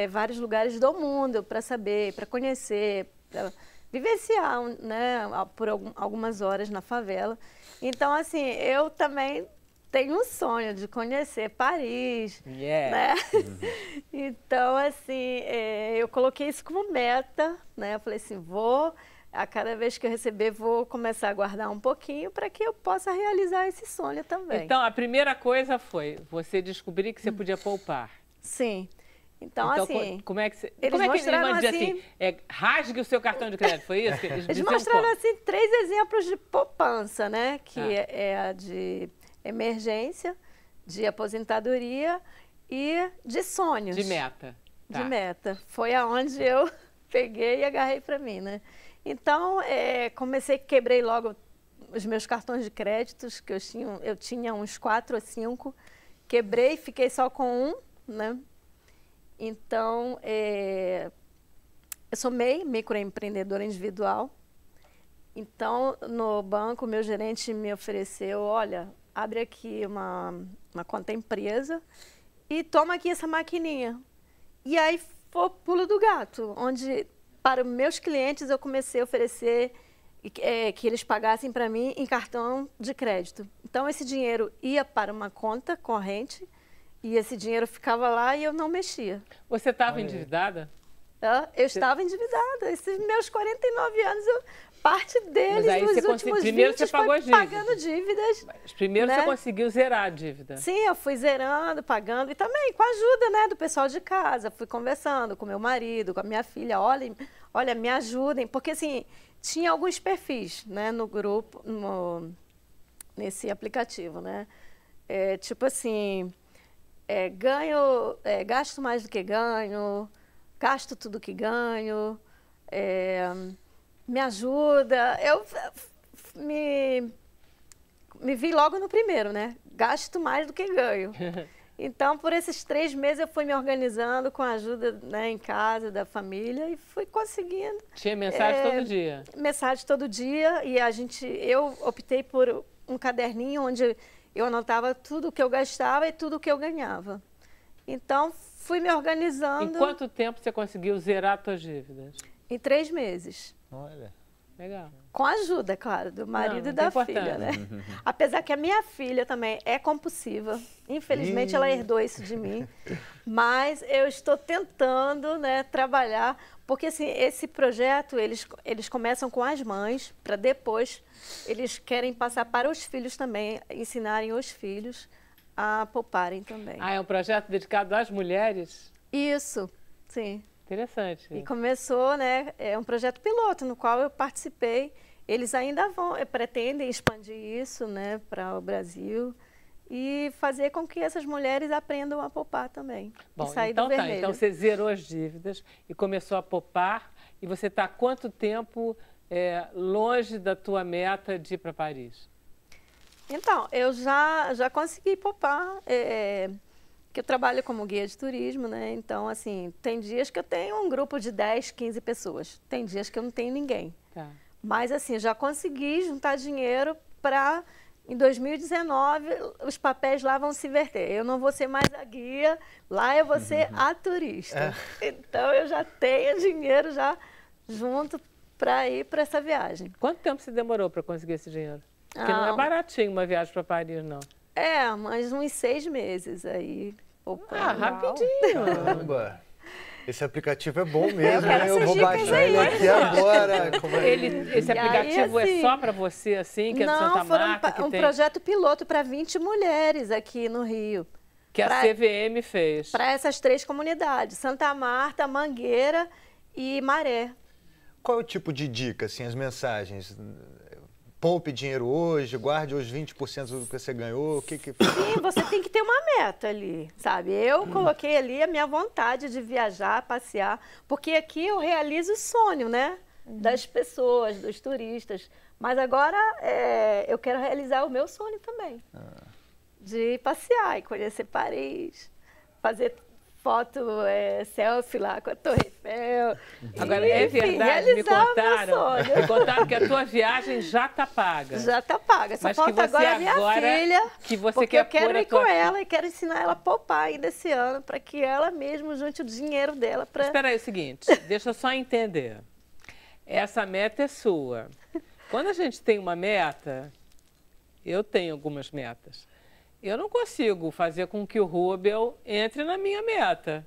vários lugares do mundo para saber, para conhecer, para vivenciar, né? Por algumas horas na favela. Então, assim, eu também tenho um sonho de conhecer Paris, né? Então, assim, eu coloquei isso como meta, né? Eu falei assim, a cada vez que eu receber, vou começar a guardar um pouquinho para que eu possa realizar esse sonho também. Então, a primeira coisa foi você descobrir que você podia poupar. Sim. Então assim... Como é que você... Eles mostraram assim... rasgue o seu cartão de crédito, foi isso? Eles mostraram assim 3 exemplos de poupança, né? Que é a de emergência, de aposentadoria e de sonhos. De meta. De meta. Foi aonde eu peguei e agarrei para mim, né? Então, quebrei logo os meus cartões de créditos, que eu tinha uns 4 ou 5, quebrei, fiquei só com um, né? Então, Eu sou MEI, microempreendedora individual. Então, no banco, meu gerente me ofereceu, olha, abre aqui uma conta empresa e toma aqui essa maquininha. E aí foi o pulo do gato, onde para meus clientes eu comecei a oferecer que eles pagassem para mim em cartão de crédito. Então, esse dinheiro ia para uma conta corrente e esse dinheiro ficava lá e eu não mexia. Você estava endividada? Eu estava endividada. Esses meus 49 anos, parte deles nos últimos primeiro 20 você pagou foi as dívidas. pagando dívidas. Mas primeiro né? você conseguiu zerar a dívida. Sim, eu fui zerando, pagando e também com a ajuda, né, do pessoal de casa. Fui conversando com meu marido, com a minha filha. Olha, me ajudem. Porque, assim, tinha alguns perfis, né, no grupo, nesse aplicativo, né? Tipo assim, gasto mais do que ganho, gasto tudo que ganho, me ajuda. Eu me vi logo no primeiro, né? Gasto mais do que ganho. Então, por esses 3 meses, eu fui me organizando com a ajuda, né, em casa, da família, e fui conseguindo. Tinha mensagem todo dia? Mensagem todo dia, e eu optei por um caderninho onde eu anotava tudo o que eu gastava e tudo o que eu ganhava. Então, fui me organizando. Em quanto tempo você conseguiu zerar as suas dívidas? Em 3 meses. Olha. Legal. Com a ajuda, claro, do marido e da filha, né? Apesar que a minha filha também é compulsiva. Infelizmente, ela herdou isso de mim. Mas eu estou tentando, né, trabalhar, porque assim, esse projeto, eles começam com as mães, para depois eles querem passar para os filhos também, ensinarem os filhos a pouparem também. Ah, é um projeto dedicado às mulheres? Isso, sim. Interessante. E começou, né, um projeto piloto no qual eu participei. Eles ainda pretendem expandir isso, né, para o Brasil e fazer com que essas mulheres aprendam a poupar também. Bom, e sair então do vermelho. Então você zerou as dívidas e começou a poupar. E você está há quanto tempo longe da tua meta de ir para Paris? Então, eu já consegui poupar. Que eu trabalho como guia de turismo, né? Então, assim, tem dias que eu tenho um grupo de 10, 15 pessoas. Tem dias que eu não tenho ninguém. Tá. Mas, assim, já consegui juntar dinheiro para, em 2019, os papéis lá vão se inverter. Eu não vou ser mais a guia, lá eu vou ser a turista. Então, eu já tenho dinheiro já junto para ir para essa viagem. Quanto tempo você demorou para conseguir esse dinheiro? Porque não é baratinho uma viagem para Paris, não. Mas uns 6 meses aí. Rapidinho. Caramba. Esse aplicativo é bom mesmo, né? Eu vou baixar ele aqui agora. Esse aplicativo aí, assim, é só para você, assim, que é de Santa Marta? Não, um projeto piloto para 20 mulheres aqui no Rio. Que a CVM fez. Para essas 3 comunidades, Santa Marta, Mangueira e Maré. Qual é o tipo de dica, assim, as mensagens? Poupe dinheiro hoje, guarde os 20% do que você ganhou, Sim, você tem que ter uma meta ali, sabe? Eu coloquei ali a minha vontade de viajar, passear, porque aqui eu realizo o sonho, né? Das pessoas, dos turistas. Mas agora eu quero realizar o meu sonho também. De passear e conhecer Paris, fazer foto, selfie lá com a Torre Eiffel. Agora, é verdade, me contaram que a tua viagem já está paga. Já está paga, só falta agora a minha filha, que você porque quer eu quero ir com ela e quero ensinar ela a poupar ainda esse ano, para que ela mesma junte o dinheiro dela. Espera aí, é o seguinte, deixa eu só entender. Essa meta é sua. Quando a gente tem uma meta, eu tenho algumas metas. Eu não consigo fazer com que o Rubel entre na minha meta.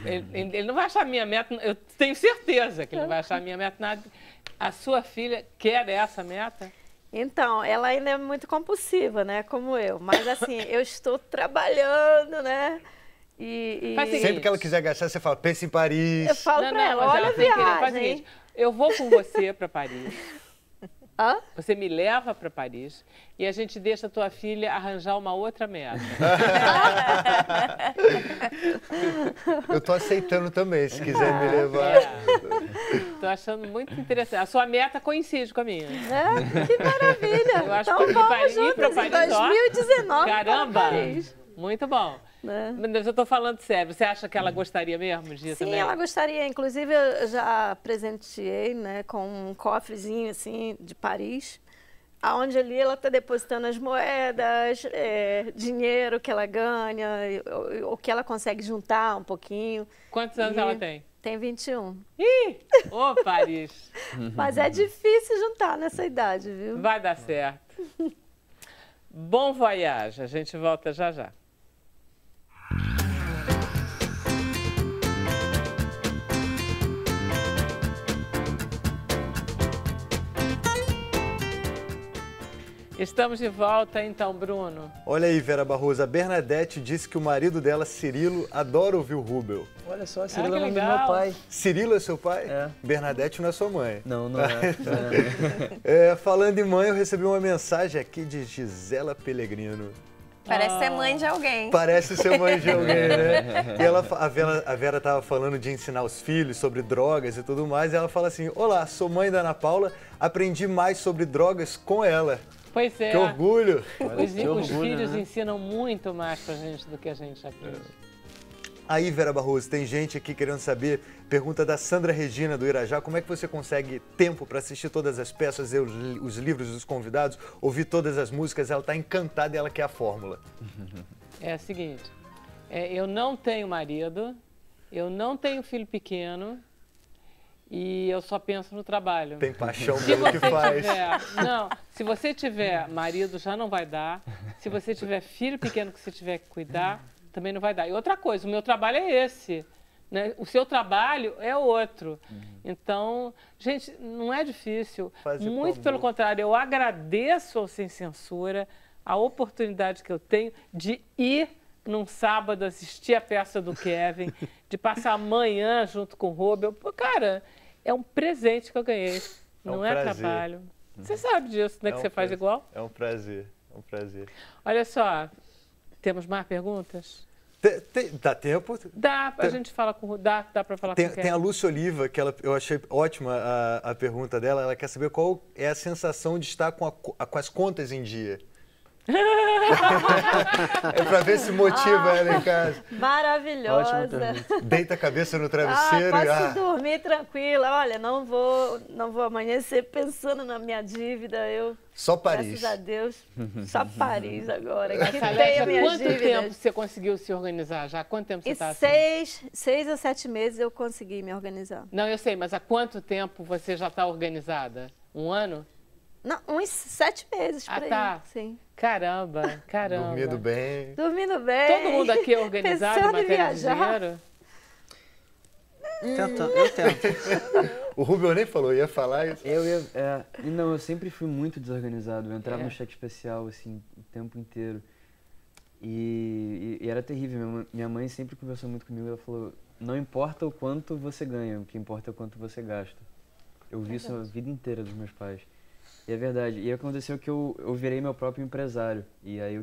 Ele não vai achar a minha meta, eu tenho certeza que ele não vai achar a minha meta nada. A sua filha quer essa meta? Então, ela ainda é muito compulsiva, né, como eu. Mas assim, eu estou trabalhando, né? Sempre que ela quiser gastar, você fala, pensa em Paris. Eu falo para ela, olha a viagem. Faz o seguinte, eu vou com você para Paris. Hã? Você me leva para Paris e a gente deixa a tua filha arranjar uma outra meta. Eu tô aceitando também, se quiser me levar. Tô achando muito interessante. A sua meta coincide com a minha. Que maravilha. Eu acho então que vamos juntos ir para Paris, em 2019. Caramba, Paris. Muito bom. né? Mas eu tô falando sério, você acha que ela gostaria mesmo disso Sim, também? ela gostaria. Inclusive, eu já presenteei, né, com um cofrezinho, assim, de Paris, aonde ali ela está depositando as moedas, dinheiro que ela ganha, o que ela consegue juntar um pouquinho. Quantos anos ela tem? Tem 21. Ih! Ô, Paris! Mas é difícil juntar nessa idade, viu? Vai dar certo. Bom voyage, a gente volta já já. Estamos de volta então, Bruno. Olha aí, Vera Barroso, a Bernadette disse que o marido dela, Cirilo, adora ouvir o Rubel. Olha só, Cirilo é o que nome do legal. meu pai. Cirilo é seu pai? É. Bernadette não é sua mãe. Não, não é. Falando em mãe, eu recebi uma mensagem aqui de Gisela Pellegrino. Parece ser mãe de alguém. Parece ser mãe de alguém, né? E a Vera estava falando de ensinar os filhos sobre drogas e tudo mais, e ela fala assim, olá, sou mãe da Ana Paula, aprendi mais sobre drogas com ela. Pois é. Que orgulho! Os filhos ensinam muito mais pra gente do que a gente aprende. Aí, Vera Barroso, tem gente aqui querendo saber, pergunta da Sandra Regina do Irajá, como é que você consegue tempo para assistir todas as peças, ler os livros dos convidados, ouvir todas as músicas? Ela está encantada e ela quer a fórmula. É o seguinte, eu não tenho marido, eu não tenho filho pequeno e eu só penso no trabalho. Tem paixão pelo que faz. Se você tiver marido, já não vai dar. Se você tiver filho pequeno que você tiver que cuidar, também não vai dar. E outra coisa, o meu trabalho é esse, né? O seu trabalho é outro. Então, gente, não é difícil. Muito pelo contrário, eu agradeço ao Sem Censura a oportunidade que eu tenho de ir num sábado assistir a peça do Kevin, de passar amanhã junto com o Rubel. Pô, cara, é um presente que eu ganhei. Não é trabalho. Você sabe disso, né? Que você faz igual? É um prazer, é um prazer. Olha só, temos mais perguntas? Dá tempo? Dá, a gente fala com o dá para falar com o Kevin. Tem a Lúcia Oliva, que eu achei ótima a pergunta dela. Ela quer saber qual é a sensação de estar com as contas em dia. É pra ver se motiva ela em casa. Maravilhosa. Deita a cabeça no travesseiro posso dormir tranquila. Olha, não vou amanhecer pensando na minha dívida. Só Paris. Graças a Deus, só Paris agora. Que Aliás, tem quanto tempo você conseguiu se organizar já? Quanto tempo você está assim? 6 a 7 meses eu consegui me organizar. Não, eu sei, mas há quanto tempo você já está organizada? Um ano? Não, uns 7 meses por aí. Tá. Sim. Caramba. Dormindo bem. Dormindo bem. Todo mundo aqui é organizado em matéria de dinheiro? Eu tento. O Rubel nem falou, ia falar isso. Não, eu sempre fui muito desorganizado. Eu entrava no cheque especial, assim, o tempo inteiro. E era terrível. Minha mãe sempre conversou muito comigo. Ela falou, não importa o quanto você ganha, o que importa é o quanto você gasta. Eu vi isso a vida inteira dos meus pais. E é verdade. E aconteceu que eu virei meu próprio empresário. E aí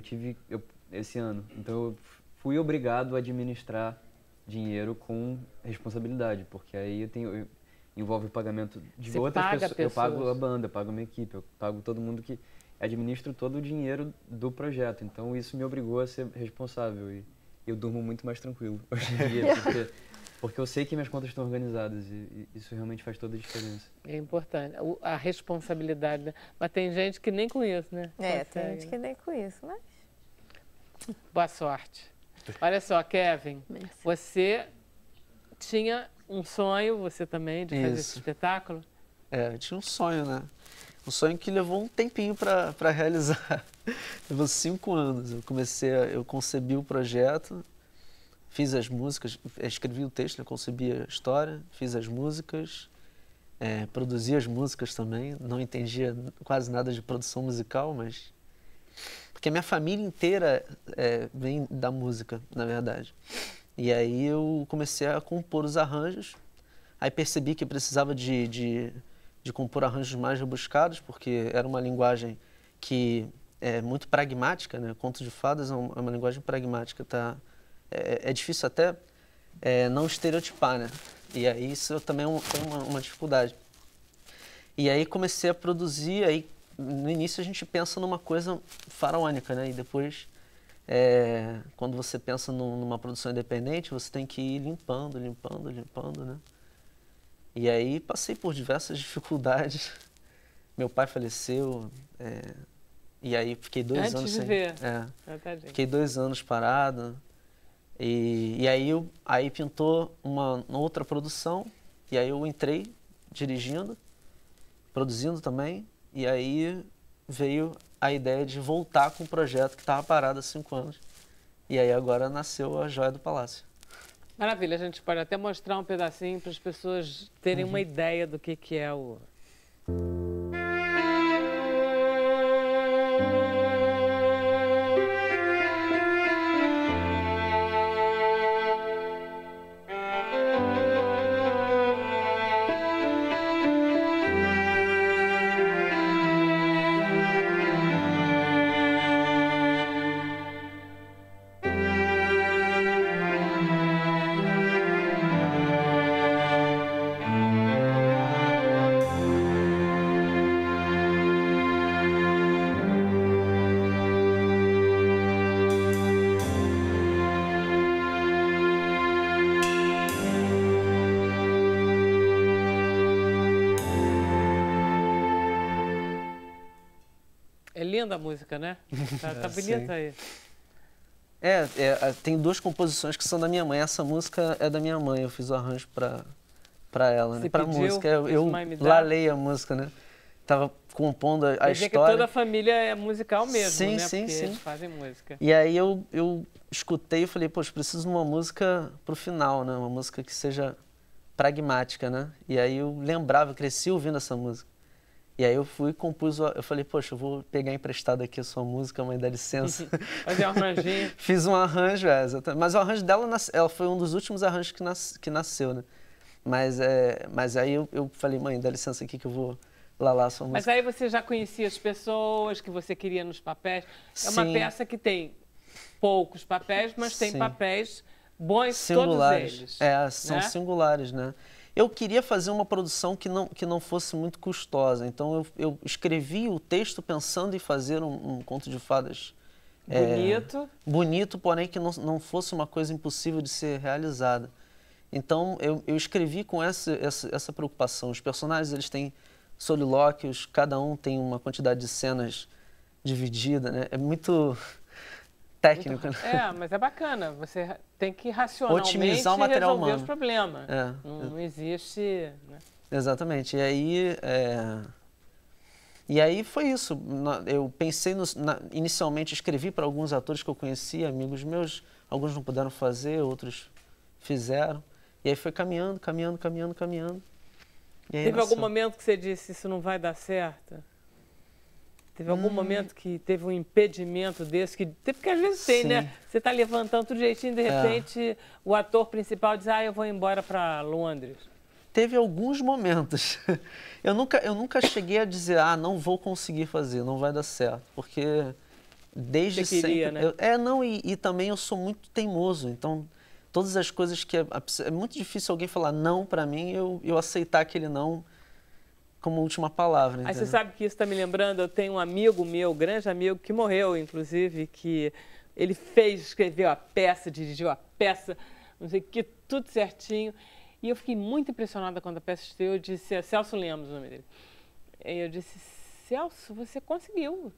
esse ano. Então eu fui obrigado a administrar dinheiro com responsabilidade. Porque aí envolve o pagamento de outras pessoas. Eu pago a banda, eu pago a minha equipe, eu pago todo mundo que administra todo o dinheiro do projeto. Então isso me obrigou a ser responsável. E eu durmo muito mais tranquilo hoje em dia. Porque eu sei que minhas contas estão organizadas e isso realmente faz toda a diferença. É importante, a responsabilidade. Né? Mas tem gente que nem com isso, né? Tem gente que nem com isso, mas... Boa sorte. Olha só, Kevin, você tinha um sonho, você também, de fazer esse espetáculo? Eu tinha um sonho, né? Um sonho que levou um tempinho para realizar. Levou 5 anos. Eu concebi o projeto, fiz as músicas, escrevi o texto, né, concebi a história, fiz as músicas, produzi as músicas também. Não entendia quase nada de produção musical, mas... Porque a minha família inteira vem da música, na verdade. E aí eu comecei a compor os arranjos, aí percebi que precisava de compor arranjos mais rebuscados, porque era uma linguagem que é muito pragmática, né? Contos de fadas é uma linguagem pragmática, tá? É difícil até não estereotipar, né? E aí isso também foi uma dificuldade. E aí comecei a produzir, aí no início a gente pensa numa coisa faraônica, né? E depois quando você pensa numa produção independente, você tem que ir limpando, né? E aí passei por diversas dificuldades. Meu pai faleceu, e aí fiquei 2 anos sem... Fiquei 2 anos parado. E aí pintou uma outra produção, e aí eu entrei dirigindo, produzindo também, e aí veio a ideia de voltar com um projeto que estava parado há 5 anos. E aí agora nasceu a Joia do Palácio. Maravilha, a gente pode até mostrar um pedacinho para as pessoas terem uma ideia do que é o... É linda a música, né? Tá bonita aí. Tem 2 composições que são da minha mãe. Essa música é da minha mãe, eu fiz o arranjo pra ela, né? Pra música. Eu lalei a música, né? Tava compondo a história. Quer dizer que toda a família é musical mesmo, sim, né? Sim, porque sim. eles fazem música. E aí eu escutei e falei, poxa, preciso de uma música pro final, né? Uma música que seja pragmática, né? E aí eu lembrava, cresci ouvindo essa música. E aí eu fui e compus, eu falei, poxa, eu vou pegar emprestado aqui a sua música, mãe, dá licença. Fazer um arranjinho. Fiz um arranjo, exatamente. Mas o arranjo dela, ela foi um dos últimos arranjos que nasceu, né? Mas aí eu falei, mãe, dá licença aqui que eu vou lalar a sua música. Mas aí você já conhecia as pessoas que você queria nos papéis. É uma peça que tem poucos papéis, mas tem papéis bons, singulares. Todos eles. São singulares, né? Eu queria fazer uma produção que não fosse muito custosa, então eu escrevi o texto pensando em fazer um conto de fadas bonito, porém que não fosse uma coisa impossível de ser realizada. Então eu escrevi com essa preocupação. Os personagens eles têm solilóquios, cada um tem uma quantidade de cenas dividida, né? É muito técnico. Mas é bacana. Você tem que racionalmente otimizar o material resolver humano. os problemas. Não existe... Né? Exatamente. E aí foi isso. Eu pensei, inicialmente escrevi para alguns atores que eu conhecia, amigos meus. Alguns não puderam fazer, outros fizeram. E aí foi caminhando. E aí teve algum momento que você disse, isso não vai dar certo? Teve algum momento que teve um impedimento desse? Porque às vezes tem, né? Você está levantando tudo jeitinho, de repente o ator principal diz, eu vou embora para Londres. Teve alguns momentos. Eu nunca cheguei a dizer, não vou conseguir fazer, não vai dar certo. Porque desde você queria, sempre... né? E também eu sou muito teimoso. Então, todas as coisas que... É muito difícil alguém falar não para mim, eu aceitar aquele não como última palavra. Aí você sabe que isso está me lembrando, eu tenho um amigo meu, grande amigo, que morreu, inclusive, que ele escreveu a peça, dirigiu a peça, não sei o que, tudo certinho. E eu fiquei muito impressionada quando a peça estreou. Eu disse, Celso Lemos, o nome dele. E eu disse, Celso, você conseguiu.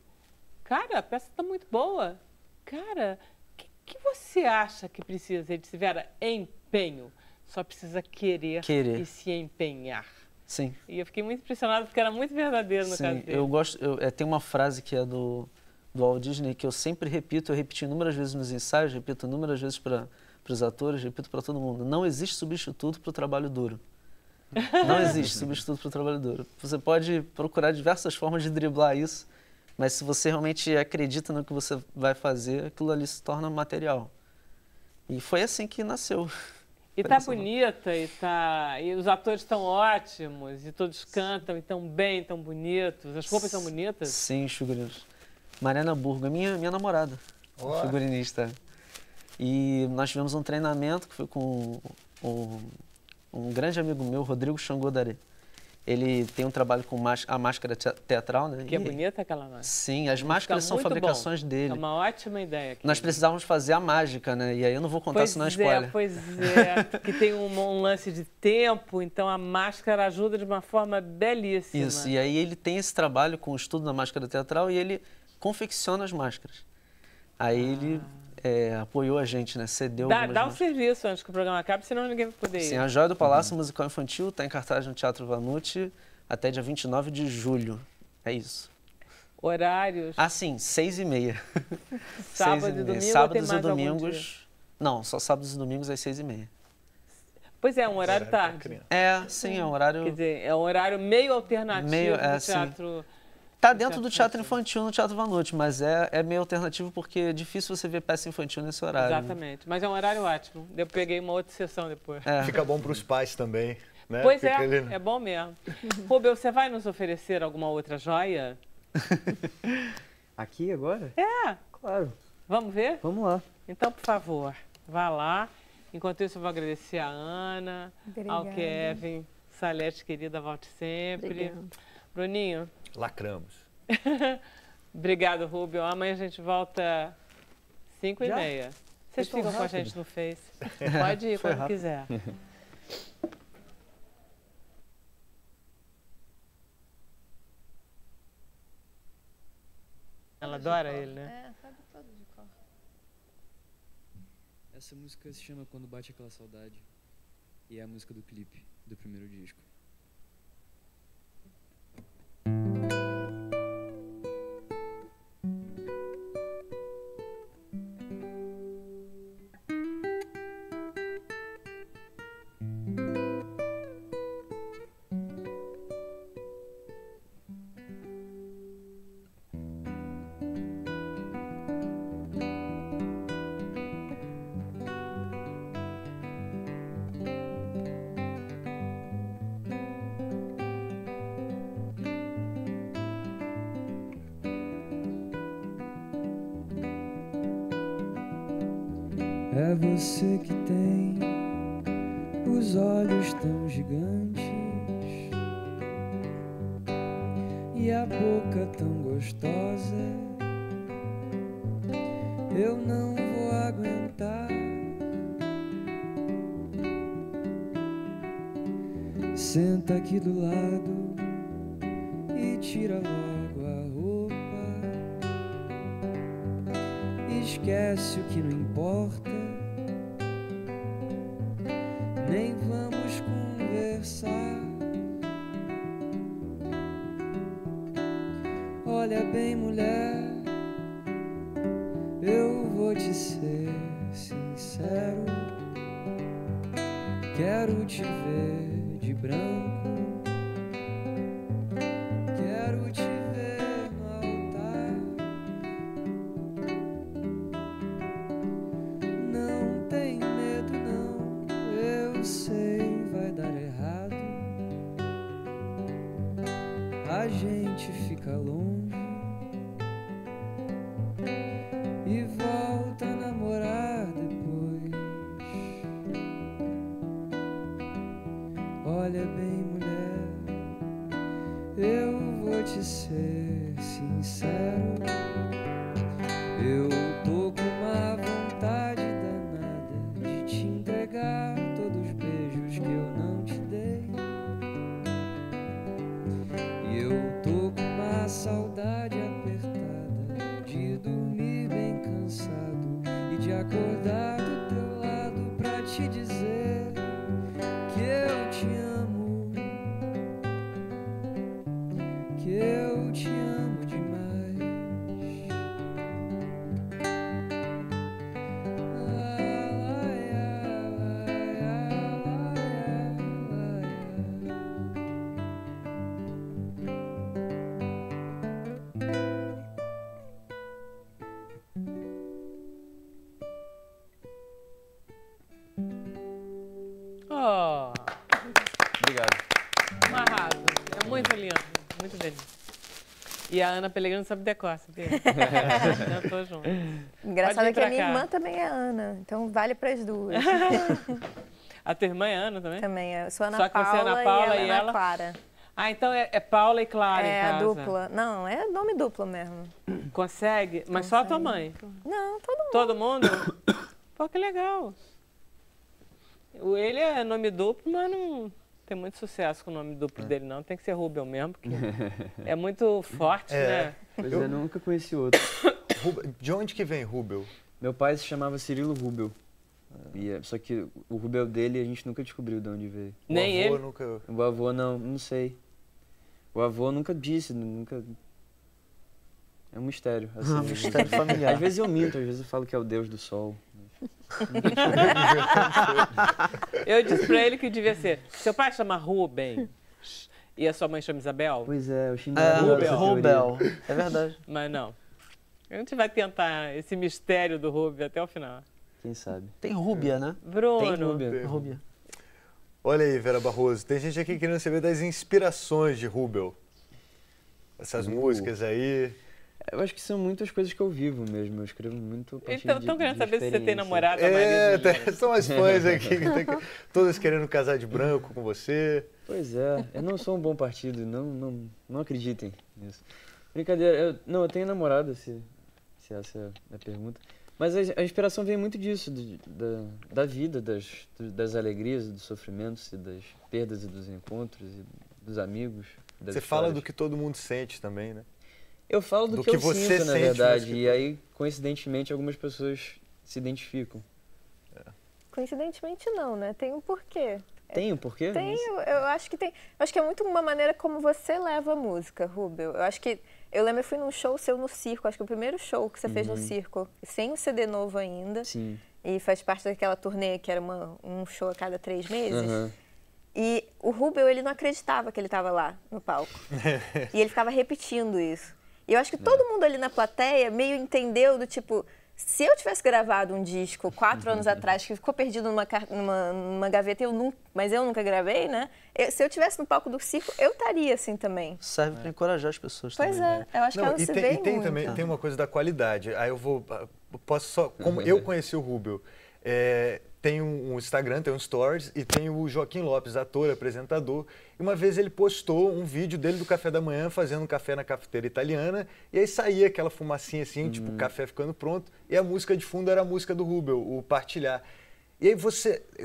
Cara, a peça está muito boa. Cara, o que você acha que precisa? Ele disse, Vera, empenho. Só precisa querer. E se empenhar. Sim. E eu fiquei muito impressionada porque era muito verdadeiro no caso dele. Eu gosto, tem uma frase que é do Walt Disney que eu sempre repito, eu repeti inúmeras vezes nos ensaios, repito inúmeras vezes para os atores, repito para todo mundo. Não existe substituto para o trabalho duro. Não existe substituto para o trabalho duro. Você pode procurar diversas formas de driblar isso, mas se você realmente acredita no que você vai fazer, aquilo ali se torna material. E foi assim que nasceu. E tá bonita, e os atores estão ótimos, e todos cantam, e tão bem, tão bonitos. As roupas são bonitas? Sim, figurinos. Mariana Burgo, minha namorada, figurinista. E nós tivemos um treinamento que foi com um grande amigo meu, Rodrigo Xangodare. Ele tem um trabalho com a máscara teatral, né? Que é bonita aquela máscara. Sim, as máscaras são fabricações dele. É uma ótima ideia. Aqui. Nós precisávamos fazer a mágica, né? E aí eu não vou contar, senão é spoiler. Pois é, que tem um lance de tempo, então a máscara ajuda de uma forma belíssima. Isso, e aí ele tem esse trabalho com o estudo da máscara teatral e ele confecciona as máscaras. Aí ele apoiou a gente, né? Cedeu algumas Dá o máscaras. serviço antes que o programa acabe, senão ninguém vai poder ir. Sim, A Joia do Palácio Musical Infantil está em cartaz no Teatro Vanucci até dia 29 de julho. É isso. Horários? Ah, sim, 6h30. Sábado e domingo. Sábados e domingos. Não, só sábados e domingos às 6h30. Pois é, um horário tarde. Sim, é um horário. Quer dizer, é um horário meio alternativo do teatro. Está dentro do teatro infantil no Teatro Vanucci, mas é meio alternativo porque é difícil você ver peça infantil nesse horário. Exatamente, mas é um horário ótimo. Eu peguei uma outra sessão depois. Fica bom para os pais também, né? Pois Fica ali, né? é bom mesmo. Rubel, você vai nos oferecer alguma outra joia? Aqui agora? É. Claro. Vamos ver? Vamos lá. Então, por favor, vá lá. Enquanto isso, eu vou agradecer a Ana, ao Kevin, Salete, querida, volte sempre. Obrigada. Bruninho. Lacramos. Obrigado, Rubel. Amanhã a gente volta 5h30. Vocês ficam com a gente no Face. Pode ir quando quiser. Ela adora ele, né? Sabe todo de cor. Essa música se chama Quando Bate Aquela Saudade. E é a música do clipe do primeiro disco. É você que tem os olhos tão gigantes e a boca tão gostosa. Eu não vou aguentar. Senta aqui do lado e tira logo a roupa. Esquece o que não importa. Nem vamos conversar. Olha bem, mulher, eu vou te ser sincero. Quero te ver de branco. Quero te ver no altar. Não tem medo, não. Eu sei, vai dar errado. A gente fica longe e volta a namorar depois. Olha bem, mulher, eu vou te ser sincero. Eu tô com uma vontade danada de te entregar todos os beijos que eu não te dei. E eu tô com uma saudade apertada de dormir bem cansado e de acordar do teu lado pra te dizer que eu te amo, que eu te amo demais. Oh, Obrigado. um arraso. É muito lindo, muito beleza. E a Ana Pellegrino sabe decor, sabia? Eu tô junto. Engraçado Pode vir que a pra minha cá. irmã também é Ana, então vale para as duas. A tua irmã é Ana também? Também, eu sou Ana Só que você é Paula, Ana Paula e e ela é ela? Ana Clara. Ah, então é Paula e Clara em É casa. a dupla. Não, é nome duplo mesmo. Consegue? Mas só a tua mãe? Não, todo mundo. Todo mundo? Pô, que legal. Ele é nome duplo, mas não tem muito sucesso com o nome duplo dele, não. Tem que ser Rubel mesmo, porque é muito forte, né? Pois eu nunca conheci outro. De onde que vem Rubel? Meu pai se chamava Cirilo Rubel. Só que o Rubel dele a gente nunca descobriu de onde veio. Nem O avô ele? nunca... O avô não sei. O avô nunca disse, nunca... É um mistério. Assim, Um mistério familiar. Às vezes eu minto, às vezes eu falo que é o deus do sol. Eu disse pra ele que devia ser. Seu pai chama Rubem e a sua mãe chama Isabel? Pois é, eu xingo Rubel. É verdade. Mas não. A gente vai tentar esse mistério do Rubem até o final. Quem sabe? Tem Rúbia, né? Bruno. Tem Rubel. Rúbia. Olha aí, Vera Barroso, tem gente aqui querendo saber das inspirações de Rubel. Essas músicas aí. Eu acho que são muitas coisas que eu vivo mesmo. Eu escrevo muito a partir Então, estão querendo de saber se você tem experiência. namorada, São as fãs aqui, todas querendo casar de branco com você. Pois é, eu não sou um bom partido, não acreditem nisso. Brincadeira, eu tenho namorada, se essa é a pergunta. Mas a inspiração vem muito disso, da vida, das alegrias, dos sofrimentos, e das perdas e dos encontros, e dos amigos. Das Você fala histórias. do que todo mundo sente também, né? Eu falo do que eu você sinto, na sente, verdade, mas que- e aí, coincidentemente, algumas pessoas se identificam. Coincidentemente não, né? Tem um porquê. Tem um porquê? Tem, eu acho que tem. Eu acho que é muito uma maneira como você leva a música, Rubel. Eu acho que. Eu lembro, eu fui num show seu no circo, acho que o primeiro show que você fez no circo, sem o CD novo ainda. Sim. E faz parte daquela turnê que era um show a cada 3 meses. Aham. E o Rubel, ele não acreditava que ele estava lá no palco. E ele ficava repetindo isso. E eu acho que todo mundo ali na plateia meio entendeu do tipo, se eu tivesse gravado um disco 4 anos atrás que ficou perdido numa gaveta, mas eu nunca gravei, né? Se eu tivesse no palco do circo, eu estaria assim também. Serve para encorajar as pessoas Pois também. é, eu acho que ela se vê e tem muito. também tem uma coisa da qualidade. Aí posso só, como eu conheci o Rubel, tem um Instagram, tem um Stories e tem o Joaquim Lopes, ator, apresentador. E uma vez ele postou um vídeo dele do café da manhã fazendo um café na cafeteira italiana e aí saía aquela fumacinha assim, tipo café ficando pronto e a música de fundo era a música do Rubel, o Partilhar. E aí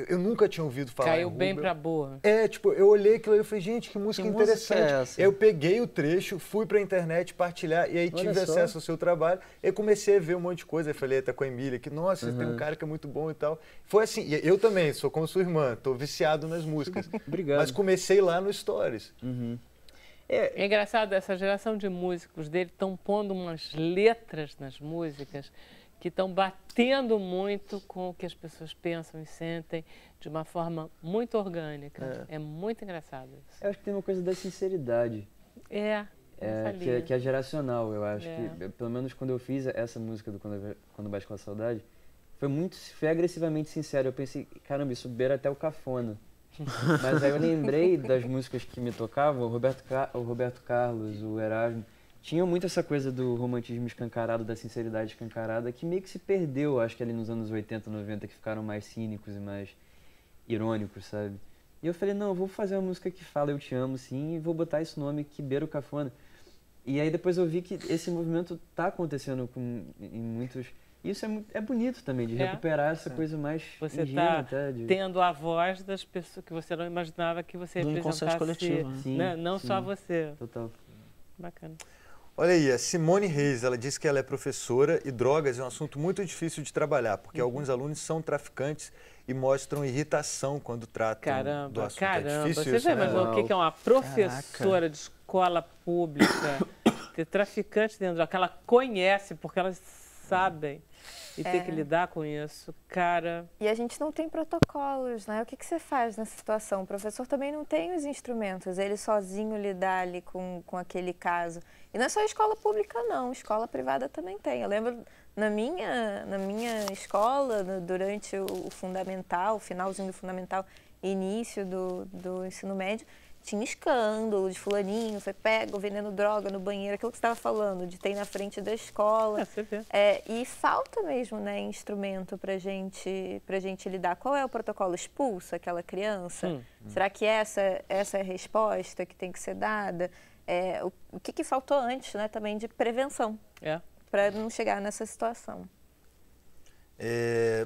eu nunca tinha ouvido falar Caiu em bem Rubel. pra boa. Eu olhei aquilo e falei, gente, que música Que música interessante. é essa? Aí eu peguei o trecho, fui pra internet partilhar e aí Olha tive só. acesso ao seu trabalho. E aí comecei a ver um monte de coisa. Aí falei até com a Emília que, nossa, tem um cara que é muito bom e tal. Foi assim, e eu também, sou como sua irmã, tô viciado nas músicas. Obrigado. Mas comecei lá no Stories. É engraçado, essa geração de músicos dele estão pondo umas letras nas músicas que estão batendo muito com o que as pessoas pensam e sentem de uma forma muito orgânica. É muito engraçado isso. Eu acho que tem uma coisa da sinceridade. Que é geracional, eu acho. Que, pelo menos quando eu fiz essa música do Quando Bate com a Saudade, foi agressivamente sincero. Eu pensei, caramba, isso beira até o cafona. Mas aí eu lembrei das músicas que me tocavam, o Roberto Carlos, o Erasmo. Tinham muito essa coisa do romantismo escancarado, da sinceridade escancarada, que meio que se perdeu, acho que ali nos anos 80, 90, que ficaram mais cínicos e mais irônicos, sabe? E eu falei, não, eu vou fazer uma música que fala eu te amo, sim, e vou botar esse nome que beira o cafona. E aí depois eu vi que esse movimento tá acontecendo em muitos... Isso é bonito também, de recuperar essa coisa mais Você ingênua está até. tendo a voz das pessoas que você não imaginava que você Do inconsciente representasse, coletivo, né? Sim, né? Não sim. só você. Total. Bacana. Olha aí, a Simone Reis, ela disse que ela é professora e drogas é um assunto muito difícil de trabalhar, porque alguns alunos são traficantes e mostram irritação quando tratam do assunto. É difícil Você isso, já né? imaginou o que é uma professora de escola pública ter traficante dentro dela, que ela conhece, porque elas sabem, e ter que lidar com isso, cara... E a gente não tem protocolos, né? O que você faz nessa situação? O professor também não tem os instrumentos, ele sozinho lidar ali com aquele caso. E não é só escola pública, não. Escola privada também tem. Eu lembro, na minha escola, durante o fundamental, finalzinho do fundamental, início do ensino médio, tinha escândalo de fulaninho, foi pego vendendo droga no banheiro, aquilo que você estava falando, de ter na frente da escola. Você vê. E falta mesmo, né, instrumento pra gente lidar. Qual é o protocolo? Expulsa aquela criança? Será que essa é a resposta que tem que ser dada? O que faltou antes, né, também de prevenção, para não chegar nessa situação.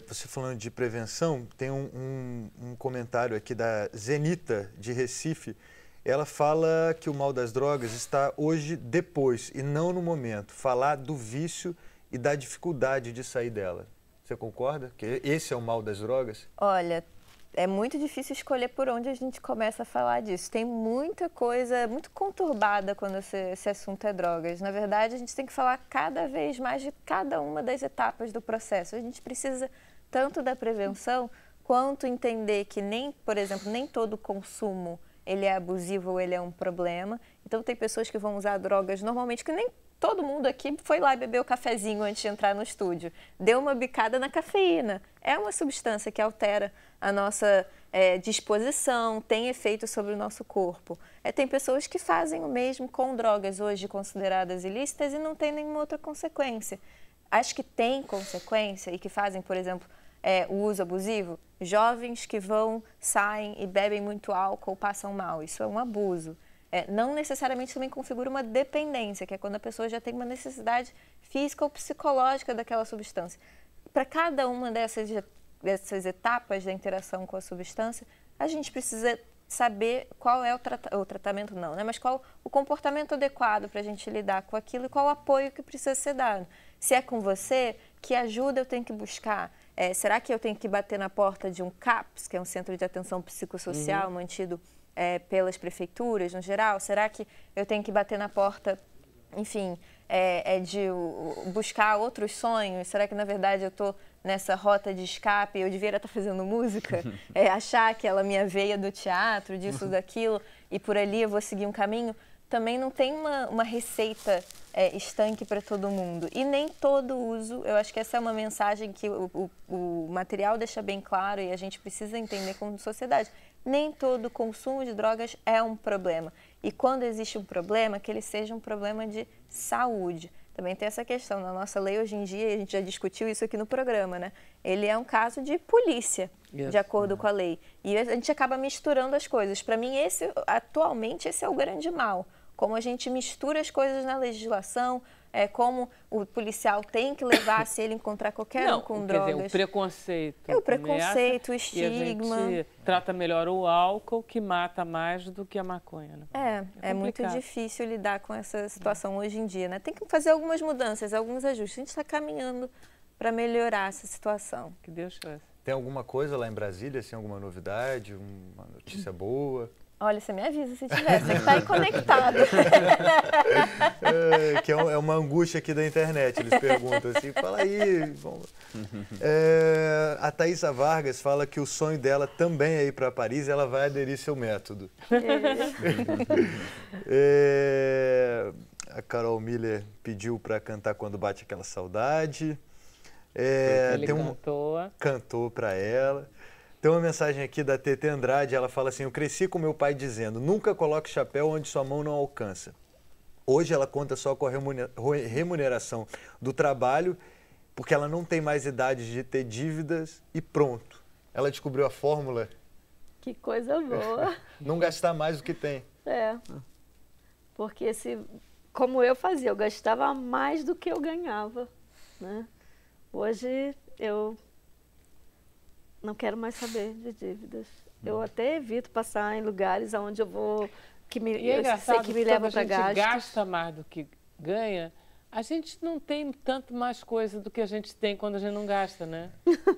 Você falando de prevenção, tem um comentário aqui da Zenita, de Recife. Ela fala que o mal das drogas está hoje depois e não no momento. Falar do vício e da dificuldade de sair dela. Você concorda que esse é o mal das drogas? Olha, é muito difícil escolher por onde a gente começa a falar disso. Tem muita coisa muito conturbada quando esse assunto é drogas. Na verdade, a gente tem que falar cada vez mais de cada uma das etapas do processo. A gente precisa tanto da prevenção quanto entender que por exemplo, nem todo consumo ele é abusivo ou ele é um problema. Então, tem pessoas que vão usar drogas normalmente que nem todo mundo aqui foi lá beber o cafezinho antes de entrar no estúdio. Deu uma bicada na cafeína. É uma substância que altera a nossa disposição, tem efeito sobre o nosso corpo. Tem pessoas que fazem o mesmo com drogas hoje consideradas ilícitas e não tem nenhuma outra consequência. As que têm consequência e que fazem, por exemplo, o uso abusivo, jovens que saem e bebem muito álcool, passam mal. Isso é um abuso. Não necessariamente também configura uma dependência, que é quando a pessoa já tem uma necessidade física ou psicológica daquela substância. Para cada uma dessas etapas da interação com a substância, a gente precisa saber qual é o tratamento, não, né? Mas qual o comportamento adequado para a gente lidar com aquilo e qual o apoio que precisa ser dado. Se é com você, que ajuda eu tenho que buscar? Será que eu tenho que bater na porta de um CAPS, que é um centro de atenção psicossocial mantido pelas prefeituras no geral? Será que eu tenho que bater na porta, enfim, de buscar outros sonhos? Será que, na verdade, eu estou nessa rota de escape, eu devia estar fazendo música? Achar aquela minha veia do teatro, disso, daquilo, e por ali eu vou seguir um caminho? Também não tem uma receita estanque para todo mundo. E nem todo uso, eu acho que essa é uma mensagem que o material deixa bem claro e a gente precisa entender como sociedade. Nem todo consumo de drogas é um problema. E quando existe um problema, que ele seja um problema de saúde. Também tem essa questão, na nossa lei hoje em dia, a gente já discutiu isso aqui no programa, né? Ele é um caso de polícia, de acordo com a lei. E a gente acaba misturando as coisas. Para mim, atualmente, esse é o grande mal. Como a gente mistura as coisas na legislação, como o policial tem que levar se ele encontrar qualquer um com drogas. Quer dizer, o preconceito. O preconceito, o estigma. E a gente trata melhor o álcool, que mata mais do que a maconha. Né? É muito difícil lidar com essa situação hoje em dia, né? Tem que fazer algumas mudanças, alguns ajustes. A gente está caminhando para melhorar essa situação. Que Deus faça. Tem alguma coisa lá em Brasília, assim, alguma novidade, uma notícia boa? Olha, você me avisa se tiver, você está aí conectado. Que é uma angústia aqui da internet, eles perguntam assim, fala aí. A Thaísa Vargas fala que o sonho dela também é ir para Paris e ela vai aderir seu método. A Carol Miller pediu para cantar Quando Bate Aquela Saudade. Ele cantou para ela. Tem uma mensagem aqui da Tete Andrade, ela fala assim: eu cresci com meu pai dizendo, nunca coloque chapéu onde sua mão não alcança. Hoje ela conta só com a remuneração do trabalho, porque ela não tem mais idade de ter dívidas e pronto. Ela descobriu a fórmula. Que coisa boa. Não gastar mais do que tem. Porque como eu fazia, eu gastava mais do que eu ganhava, né? Hoje eu não quero mais saber de dívidas. Eu até evito passar em lugares onde eu vou, eu sei que me leva para gastos. A gente gasta mais do que ganha, a gente não tem tanto mais coisa do que a gente tem quando a gente não gasta, né?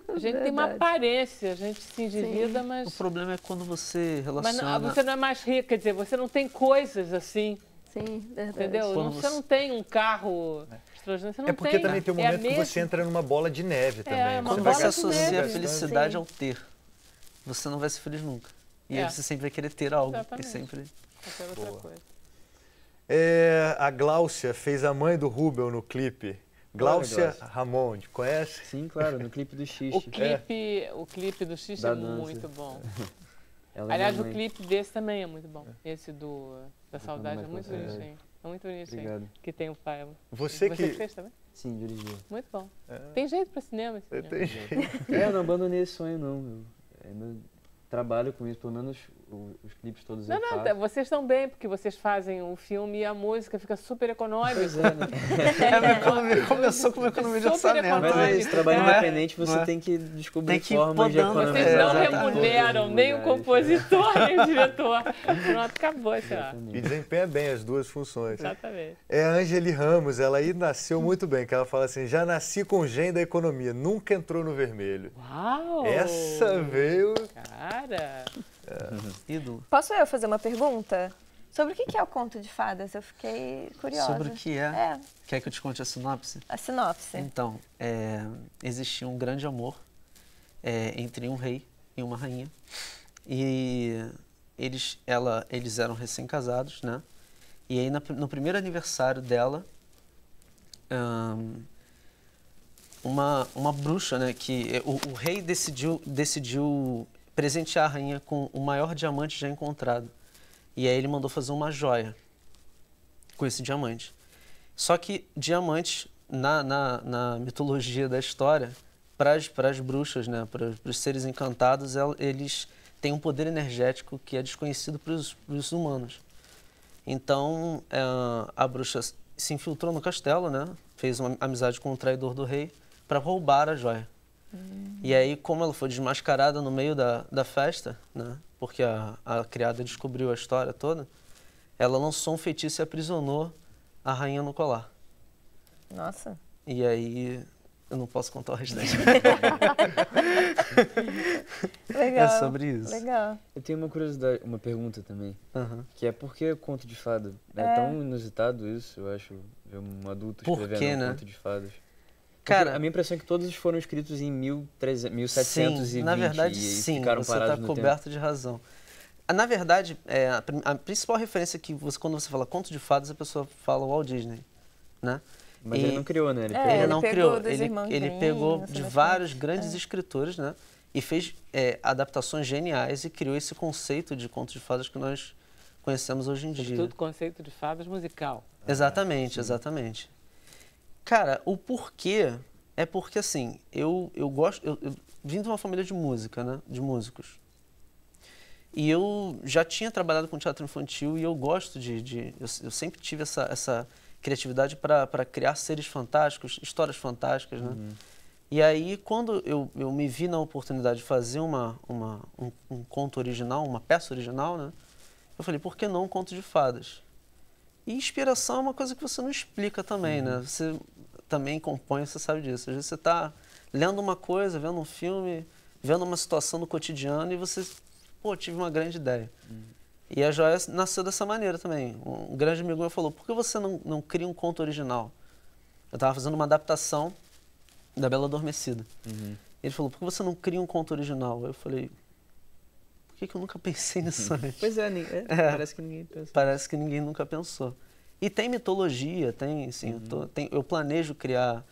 A gente tem uma aparência, a gente se endivida, mas... O problema é quando você relaciona... Mas você não é mais rico, quer dizer, você não tem coisas assim. Sim, verdade. Entendeu? Você não tem um carro... Você não porque também tem um momento que você entra numa bola de neve também. Quando você associa a felicidade ao ter, você não vai ser feliz nunca. E aí você sempre vai querer ter algo. Exatamente. E sempre... Qualquer outra coisa. A Gláucia fez a mãe do Rubel no clipe. Gláucia Ramon, conhece? Sim, claro, no clipe do Xixi. O clipe do Xixi é muito bom. Ela é Aliás, minha o mãe. clipe desse também é muito bom. Esse da Saudade é mais muito pra frente. bonitinho. É muito bonitinho. Obrigado. Que tem o pai. Você que... fez também? Sim, dirigiu. Muito bom. Tem jeito pra cinema esse Tem jeito. Eu não abandonei esse sonho, não. Eu ainda trabalho com isso, pelo menos os clipes todos eu Não, faço. vocês estão bem, porque vocês fazem o filme e a música fica super econômica. Pois é, né? Começou com uma economia de Super orçamento. econômico. Mas é isso, trabalho É. independente, você Não é? tem que descobrir Tem que ir formas de podando, economizar. Vocês não Exatamente. remuneram nem o compositor, nem o diretor. Pronto, acabou, sei lá. E desempenha bem as duas funções. Exatamente. É a Angeli Ramos, ela aí nasceu muito bem, que ela fala assim, já nasci com gen da economia, nunca entrou no vermelho. Uau! Essa veio... Cara! Ídolo. Posso eu fazer uma pergunta? Sobre o que é o conto de fadas? Eu fiquei curiosa. Sobre o que é? É, Quer que eu te conte a sinopse? a sinopse. Então, existia um grande amor entre um rei e uma rainha. E eles eram recém-casados, né? E aí, no primeiro aniversário dela, uma bruxa, né? Que o rei decidiu presentear a rainha com o maior diamante já encontrado. E aí ele mandou fazer uma joia com esse diamante. Só que diamantes, na mitologia da história, para as bruxas, né, para os seres encantados, eles têm um poder energético que é desconhecido para os humanos. Então, a bruxa se infiltrou no castelo, né, fez uma amizade com o traidor do rei para roubar a joia. E aí, como ela foi desmascarada no meio da festa, né, porque a criada descobriu a história toda, ela lançou um feitiço e aprisionou a rainha no colar. Nossa. E aí, eu não posso contar o restante. Legal. É sobre isso. Legal. Eu tenho uma curiosidade, uma pergunta também, Uhum. que é por que conto de fada? É tão inusitado isso, eu acho, ver um adulto Por escrevendo quê, um né? conto de fadas. Cara, a minha impressão é que todos foram escritos em 1720 sim, na verdade, e sim, ficaram você parados está no tempo. coberto de razão. Na verdade, a principal referência que quando você fala conto de fadas, a pessoa fala Walt Disney, né? Mas ele não criou, né? Ele É, pegou. Ele ele não pegou criou, dos irmãos ele Grimm, pegou não sei de das vários quantas. grandes escritores, né? E fez adaptações geniais e criou esse conceito de conto de fadas que nós conhecemos hoje em dia. Sobretudo conceito de fadas musical. Exatamente, exatamente. Cara, o porquê é porque, assim, eu vim de uma família de música, né? De músicos. E eu já tinha trabalhado com teatro infantil e eu gosto eu sempre tive essa criatividade para criar seres fantásticos, histórias fantásticas, né? E aí, quando eu me vi na oportunidade de fazer um conto original, uma peça original, né? Eu falei, por que não um conto de fadas? E inspiração é uma coisa que você não explica também, né? Você também compõe, você sabe disso. Às vezes você está lendo uma coisa, vendo um filme, vendo uma situação do cotidiano e você, pô, tive uma grande ideia. E a joia nasceu dessa maneira também. Um grande amigo meu falou, por que você não cria um conto original? Eu estava fazendo uma adaptação da Bela Adormecida. Ele falou, por que você não cria um conto original? Eu falei, por que eu nunca pensei nisso antes? Pois é, parece que ninguém pensou. Parece que ninguém nunca pensou. E tem mitologia, tem, assim, eu planejo criar,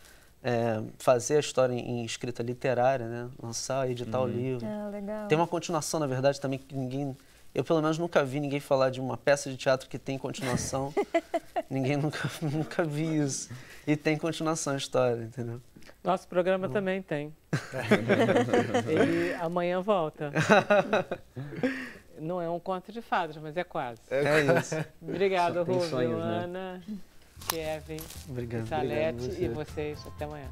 fazer a história em escrita literária, né? Lançar, editar o livro. Ah, legal. Tem uma continuação, na verdade, também que eu pelo menos nunca vi ninguém falar de uma peça de teatro que tem continuação. Ninguém nunca vi isso. E tem continuação a história, entendeu? Nosso programa também tem. Ele amanhã volta. Não é um conto de fadas, mas é quase. É isso. Obrigado, Tem Rubio, sonhos, né? Ana, Kevin, Obrigado. Salete Obrigado e vocês. Até amanhã.